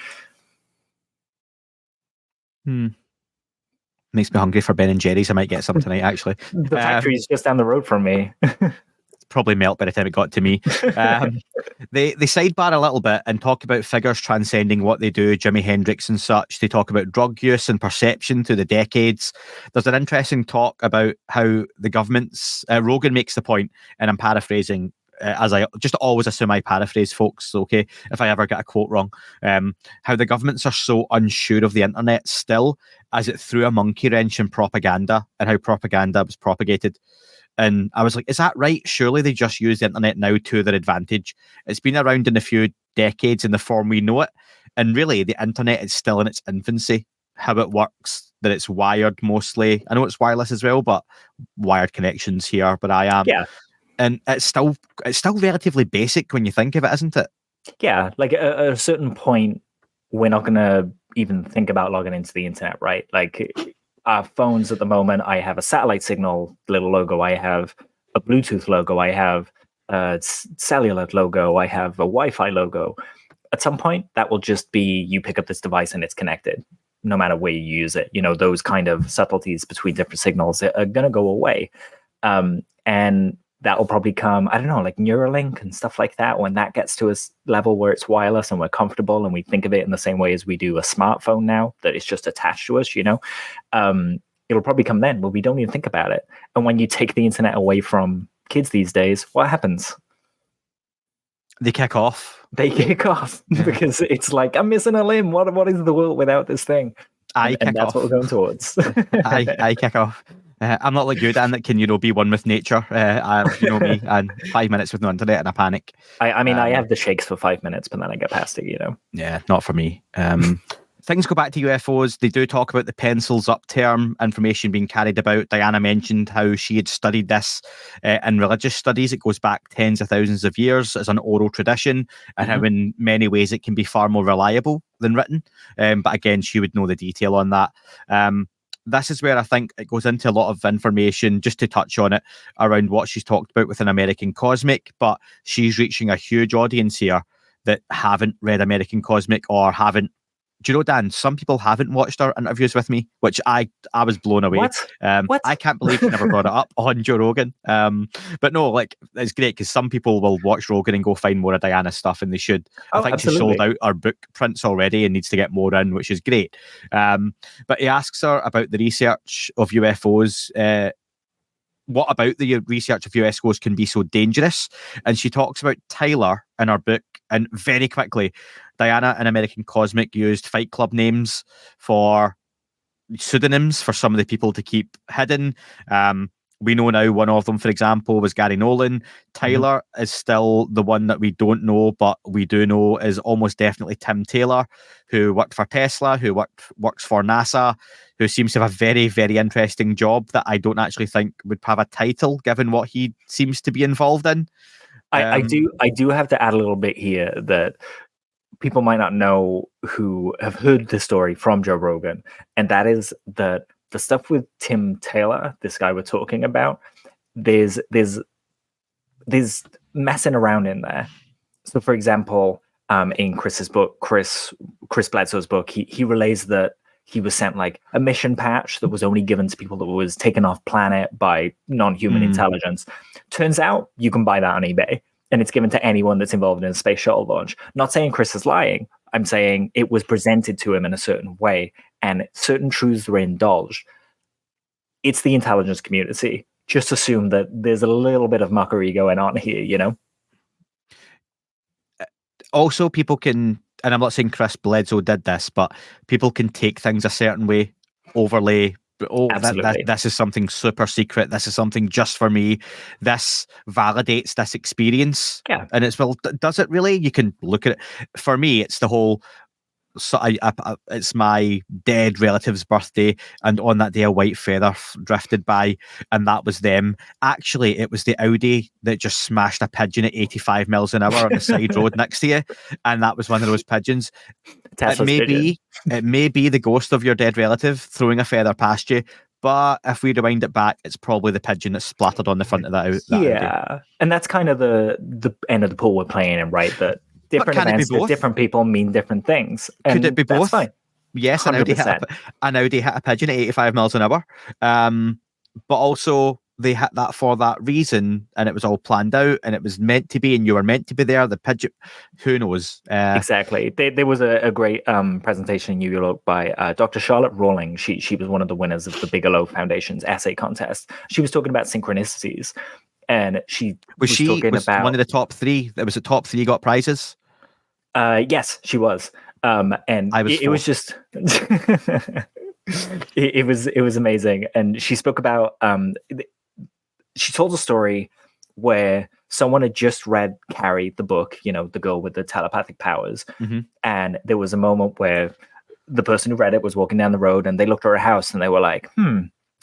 Makes me hungry for Ben and Jerry's. I might get some tonight, actually. The factory's just down the road from me. Probably melt by the time it got to me. They sidebar a little bit and talk about figures transcending what they do, Jimi Hendrix and such. They talk about drug use and perception through the decades. There's an interesting talk about how the government's Rogan makes the point, and I'm paraphrasing, as I just always assume I paraphrase, folks, okay, if I ever get a quote wrong, how the governments are so unsure of the internet still, as it threw a monkey wrench in propaganda and how propaganda was propagated. And I was like, is that right? Surely they just use the internet now to their advantage. It's been around in a few decades in the form we know it. And really, the internet is still in its infancy. How it works, that it's wired mostly. I know it's wireless as well, but wired connections here, but I am. Yeah. And it's still relatively basic when you think of it, isn't it? Yeah. Like at a certain point, we're not going to even think about logging into the internet, right? Like, our phones at the moment, I have a satellite signal little logo, I have a Bluetooth logo, I have a cellular logo, I have a Wi-Fi logo. At some point, that will just be, you pick up this device and it's connected, no matter where you use it. Those kind of subtleties between different signals are going to go away. And that'll probably come, I don't know, like Neuralink and stuff like that. When that gets to a level where it's wireless and we're comfortable and we think of it in the same way as we do a smartphone now, that it's just attached to us, it'll probably come then where we don't even think about it. And when you take the internet away from kids these days, what happens? They kick off. Because it's like, I'm missing a limb. What is the world without this thing? And that's what we're going towards. I kick off. I'm not like you, Dan, that can, be one with nature. Me, and 5 minutes with no internet and I panic. I mean, I have the shakes for 5 minutes, but then I get past it, Yeah, not for me. Things go back to UFOs. They do talk about the pencils up term, information being carried about. Diana mentioned how she had studied this in religious studies. It goes back tens of thousands of years as an oral tradition, and how in many ways it can be far more reliable than written. But again, she would know the detail on that. This is where I think it goes into a lot of information, just to touch on it, around what she's talked about with an American Cosmic, but she's reaching a huge audience here that haven't read American Cosmic or haven't. Do you know, Dan, some people haven't watched our interviews with me, which I was blown away. What? I can't believe she never brought it up on Joe Rogan. But no, it's great because some people will watch Rogan and go find more of Diana's stuff, and they should. I think absolutely. She sold out our book prints already and needs to get more in, which is great. But he asks her about the research of UFOs. What about the research of UFOs can be so dangerous? And she talks about Tyler in her book, and very quickly, Diana and American Cosmic used Fight Club names for pseudonyms for some of the people to keep hidden. We know now one of them, for example, was Gary Nolan. Tyler is still the one that we don't know, but we do know is almost definitely Tim Taylor, who worked for Tesla, who works for NASA, who seems to have a very, very interesting job that I don't actually think would have a title, given what he seems to be involved in. I do have to add a little bit here that people might not know who have heard the story from Joe Rogan, and that is that the stuff with Tim Taylor, this guy we're talking about, there's messing around in there. So, for example, in Chris's book, Chris Bledsoe's book, he relays that he was sent like a mission patch that was only given to people that was taken off planet by non-human intelligence. Turns out you can buy that on eBay, and it's given to anyone that's involved in a space shuttle launch. Not saying Chris is lying. I'm saying it was presented to him in a certain way, and certain truths were indulged. It's the intelligence community. Just assume that there's a little bit of mockery going on here, Also, people can, and I'm not saying Chris Bledsoe did this, but people can take things a certain way, overlay. This is something super secret. This is something just for me. This validates this experience. Yeah. And it's, well, does it really? You can look at it. For me, it's the whole, so it's my dead relative's birthday, and on that day a white feather drifted by, and that was them. Actually, it was the Audi that just smashed a pigeon at 85 miles an hour on the side road next to you, and that was one of those pigeons. It may be the ghost of your dead relative throwing a feather past you, but if we rewind it back, it's probably the pigeon that splattered on the front of that Audi. And that's kind of the end of the pool we're playing in, right? That different events to different people mean different things. And could it be both? Fine. Yes, an Audi hit a pigeon at 85 miles an hour. But also they hit that for that reason, and it was all planned out, and it was meant to be, and you were meant to be there. The pigeon, who knows? Exactly. There was a great presentation in New York by Dr. Charlotte Rawlings. She was one of the winners of the Bigelow Foundation's essay contest. She was talking about synchronicities. And she was talking about one of the top three. There was the top three got prizes. Yes, she was. And it was just it was amazing. And she spoke about she told a story where someone had just read Carrie, the book, the girl with the telepathic powers, and there was a moment where the person who read it was walking down the road, and they looked at her house, and they were like,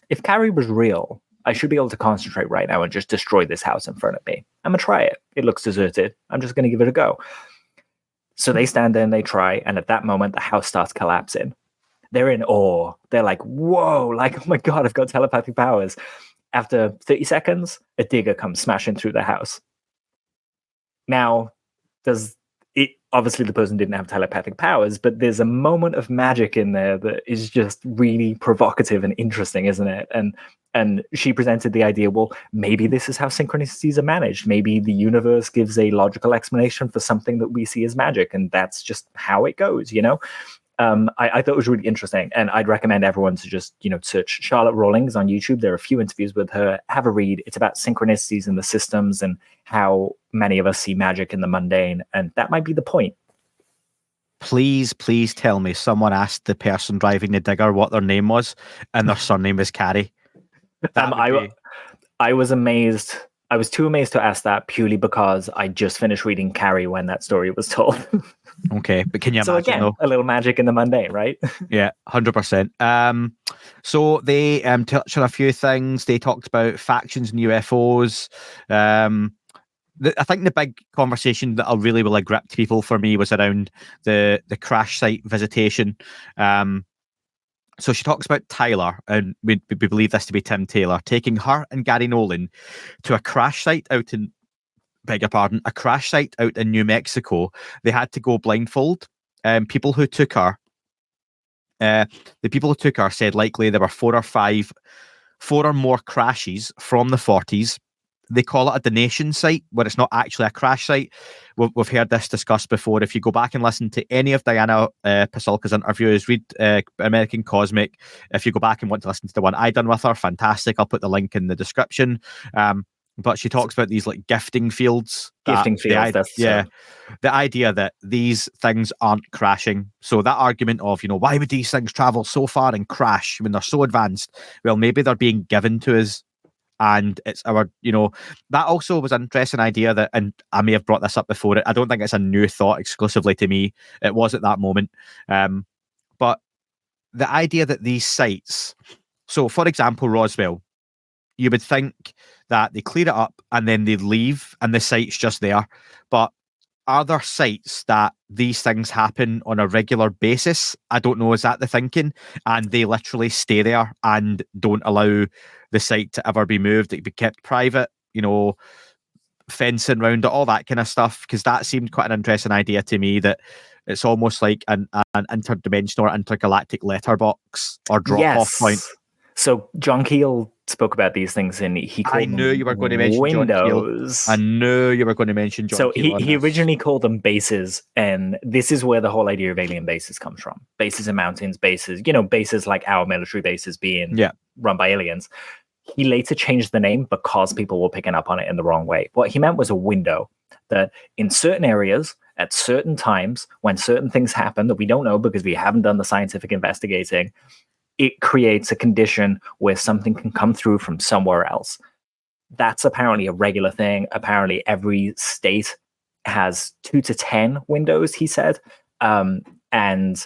if Carrie was real, I should be able to concentrate right now and just destroy this house in front of me. I'm going to try it. It looks deserted. I'm just going to give it a go. So they stand there and they try. And at that moment, the house starts collapsing. They're in awe. They're like, whoa, like, oh my God, I've got telepathic powers. After 30 seconds, a digger comes smashing through the house. Now, does it obviously the person didn't have telepathic powers, but there's a moment of magic in there that is just really provocative and interesting, isn't it? And she presented the idea, well, maybe this is how synchronicities are managed. Maybe the universe gives a logical explanation for something that we see as magic, and that's just how it goes, you know? I thought it was really interesting, and I'd recommend everyone to just, search Charlotte Rawlings on YouTube. There are a few interviews with her. Have a read. It's about synchronicities in the systems and how many of us see magic in the mundane, and that might be the point. Please tell me someone asked the person driving the digger what their name was, and their surname is Carrie. I was amazed. I was too amazed to ask that purely because I just finished reading Carrie when that story was told. Okay, but can you imagine? So again, a little magic in the mundane, right? Yeah, 100%. So they touched on a few things. They talked about factions and UFOs. I think the big conversation that really gripped people for me was around the crash site visitation. So she talks about Tyler, and we believe this to be Tim Taylor, taking her and Gary Nolan to a crash site out in New Mexico. They had to go blindfold. The people who took her said likely there were 4 or more crashes from the 40s. They call it a donation site, where it's not actually a crash site. We've heard this discussed before. If you go back and listen to any of Diana Pasulka's interviews, read American Cosmic. If you go back and want to listen to the one I done with her, fantastic. I'll put the link in the description. But she talks about these gifting fields. The idea that these things aren't crashing. So that argument of, why would these things travel so far and crash when they're so advanced? Well, maybe they're being given to us. And it's our, that also was an interesting idea that, and I may have brought this up before, I don't think it's a new thought exclusively to me. It was at that moment. But the idea that these sites, so for example, Roswell, you would think that they clear it up and then they leave and the site's just there. But are there sites that these things happen on a regular basis? I don't know. Is that the thinking? And they literally stay there and don't allow the site to ever be moved. It be kept private, fencing around it, all that kind of stuff. Because that seemed quite an interesting idea to me, that it's almost like an interdimensional or intergalactic letterbox or drop-off point. So John Cahill spoke about these things, and he called I knew you were going to mention windows. John Cahill. I knew you were going to mention John Cahill. So he originally called them bases, and this is where the whole idea of alien bases comes from. Bases in mountains, bases like our military bases being run by aliens. He later changed the name because people were picking up on it in the wrong way. What he meant was a window that in certain areas, at certain times, when certain things happen that we don't know because we haven't done the scientific investigating, it creates a condition where something can come through from somewhere else. That's apparently a regular thing. Apparently every state has 2 to 10 windows, he said. And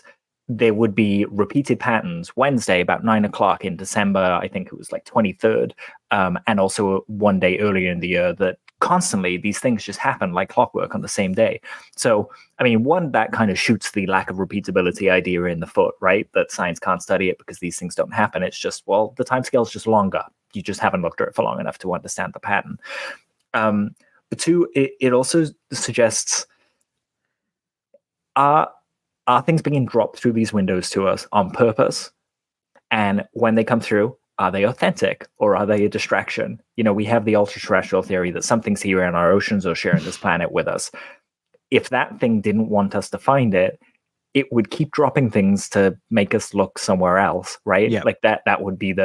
there would be repeated patterns. Wednesday, about 9 o'clock in December, I think it was 23rd, and also one day earlier in the year, that constantly these things just happen like clockwork on the same day. So, one, that kind of shoots the lack of repeatability idea in the foot, right? That science can't study it because these things don't happen. It's just, well, the timescale is just longer. You just haven't looked at it for long enough to understand the pattern. But 2, it also suggests, are things being dropped through these windows to us on purpose? And when they come through, are they authentic or are they a distraction? We have the ultra-terrestrial theory that something's here in our oceans or sharing this planet with us. If that thing didn't want us to find it, it would keep dropping things to make us look somewhere else, right? Yeah. That would be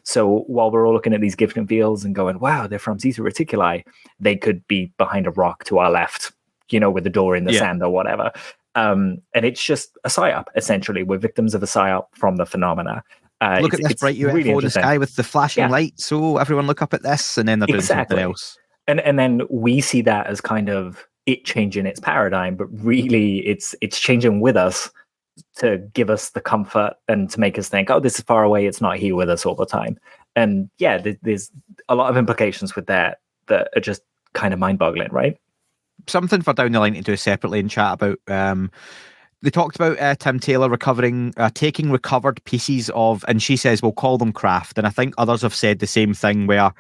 so while we're all looking at these gifting fields and going, wow, they're from Zeta Reticuli, they could be behind a rock to our left, with a door in the sand or whatever. And it's just a psyop, essentially. We're victims of a psyop from the phenomena. Look at this bright UFO really in the sky with the flashing lights. So everyone look up at this, and then they're doing something else. And then we see that as kind of it changing its paradigm, but really it's changing with us to give us the comfort and to make us think, oh, this is far away. It's not here with us all the time. And there's a lot of implications with that are just kind of mind-boggling, right? Something for down the line to do separately and chat about. They talked about Tim Taylor taking recovered pieces of, and she says, we'll call them craft. And I think others have said the same thing, where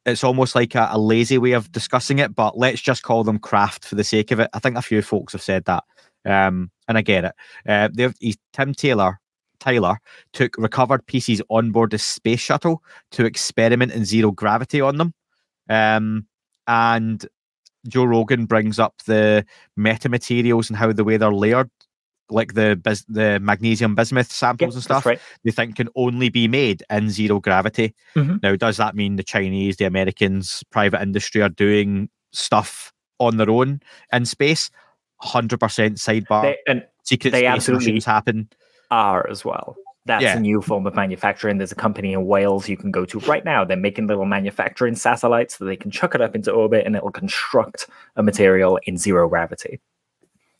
it's almost like a lazy way of discussing it, but let's just call them craft for the sake of it. I think a few folks have said that, and I get it. Tim Tyler took recovered pieces on board the space shuttle to experiment in zero gravity on them, and Joe Rogan brings up the metamaterials and how the way they're layered, like the magnesium bismuth samples and stuff, right. they think can only be made in zero gravity. Now, does that mean the Chinese, the Americans, private industry are doing stuff on their own in space? 100% sidebar. Secret they space absolutely missions happen. Are as well. That's a new form of manufacturing. There's a company in Wales you can go to right now. They're making little manufacturing satellites so they can chuck it up into orbit and it'll construct a material in zero gravity.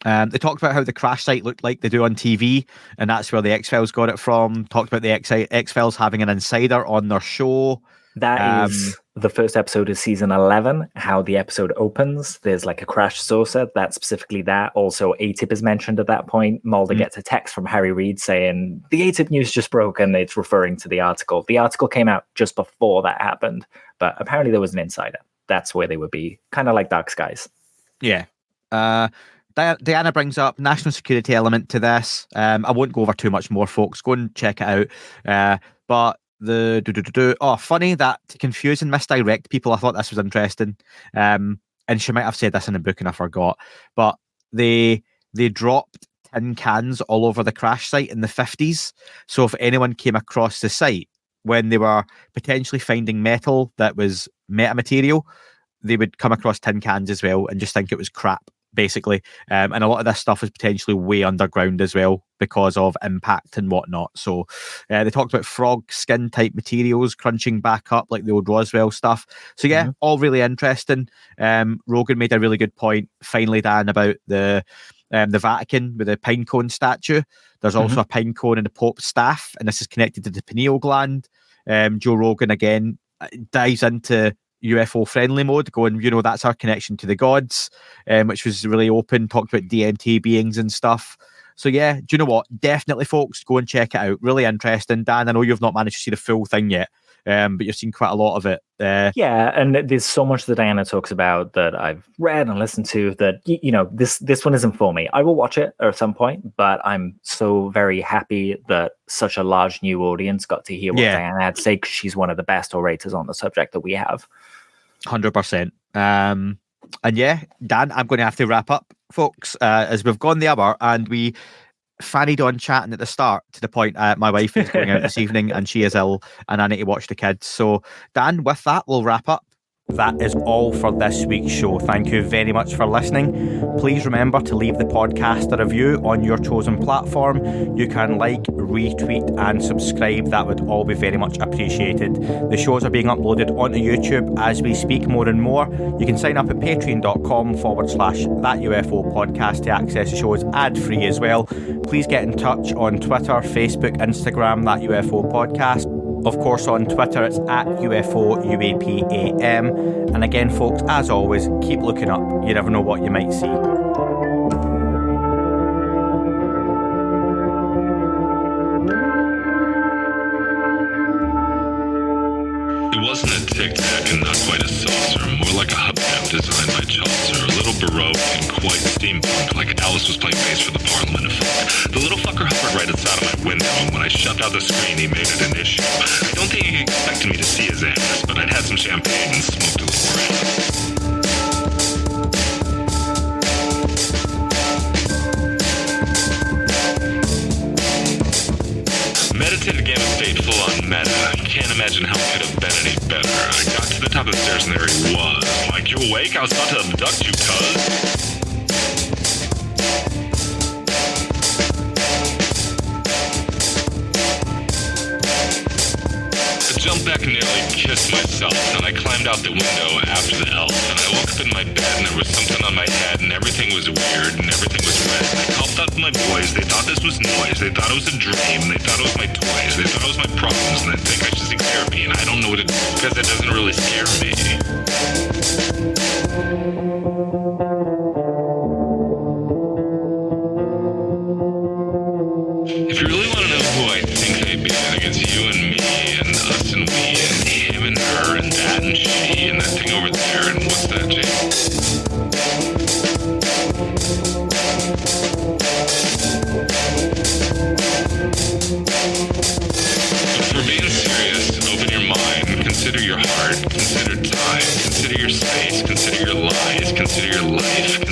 They talked about how the crash site looked like they do on TV, and that's where the X-Files got it from. Talked about the X-Files having an insider on their show. That is the first episode of season 11, how the episode opens. There's like a crash saucer. That's specifically that. Also, AATIP is mentioned at that point. Mulder gets a text from Harry Reid saying, the AATIP news just broke, and it's referring to the article. The article came out just before that happened, but apparently there was an insider. That's where they would be, kind of like Dark Skies. Yeah. Diana brings up national security element to this. I won't go over too much more, folks. Go and check it out. But funny that to confuse and misdirect people. I thought this was interesting. And she might have said this in the book and I forgot. But they dropped tin cans all over the crash site in the 50s. So if anyone came across the site when they were potentially finding metal that was metamaterial, they would come across tin cans as well and just think it was crap, basically. And a lot of this stuff is potentially way underground as well because of impact and whatnot. So they talked about frog skin type materials crunching back up like the old Roswell stuff. So yeah, all really interesting. Rogan made a really good point, finally, Dan, about the Vatican with the pine cone statue. There's also a pine cone in the Pope's staff, and this is connected to the pineal gland. Joe Rogan, again, dives into UFO friendly mode, going, that's our connection to the gods, which was really open, talked about DMT beings and stuff. So yeah, do you know what? Definitely, folks, go and check it out. Really interesting. Dan, I know you've not managed to see the full thing yet, but you've seen quite a lot of it. Yeah, and there's so much that Diana talks about that I've read and listened to that, this one isn't for me. I will watch it at some point, but I'm so very happy that such a large new audience got to hear what Diana had to say, because she's one of the best orators on the subject that we have. 100%. And yeah, Dan, I'm going to have to wrap up, folks, as we've gone the hour and we fannied on chatting at the start to the point my wife is going out this evening and she is ill and I need to watch the kids. So Dan, with that, we'll wrap up. That is all for this week's show. Thank you very much for listening. Please remember to leave the podcast a review on your chosen platform. You can like, retweet and subscribe. That would all be very much appreciated. The shows are being uploaded onto YouTube as we speak more and more. You can sign up at patreon.com/That UFO podcast to access the shows ad-free as well. Please get in touch on Twitter, Facebook, Instagram, That UFO podcast. Of course, on Twitter, it's at UFO UAPAM. And again, folks, as always, keep looking up. You never know what you might see. It wasn't a tic-tac and not quite a saucer, more like a hubcap designed by Chaucer, a little baroque and quite steampunk, like Alice was playing bass for the Parliament of Folk. The little fucker hovered right outside of my window, and when I shoved out the screen, he made it an issue. I don't think he expected me to see his ass, but I'd had some champagne and smoked a little around. Meditative game of state full on meta. Can't imagine how it could have been any better. I got to the top of the stairs and there he was. Like, you awake? I was about to abduct you, cuz. I jumped back and nearly kissed myself, and I climbed out the window after the elf, and I woke up in my bed and there was something on my head and everything was weird and everything was red. And I called out to my boys. They thought this was noise. They thought it was a dream. They thought it was my toys. They thought it was my problems, and they think I should seek therapy, and I don't know what to do because it doesn't really scare me. If you really want to know who I think I be, I think it's you and me and us and we and him and her and that and she Consider your heart, consider time, consider your space, consider your lies, consider your life,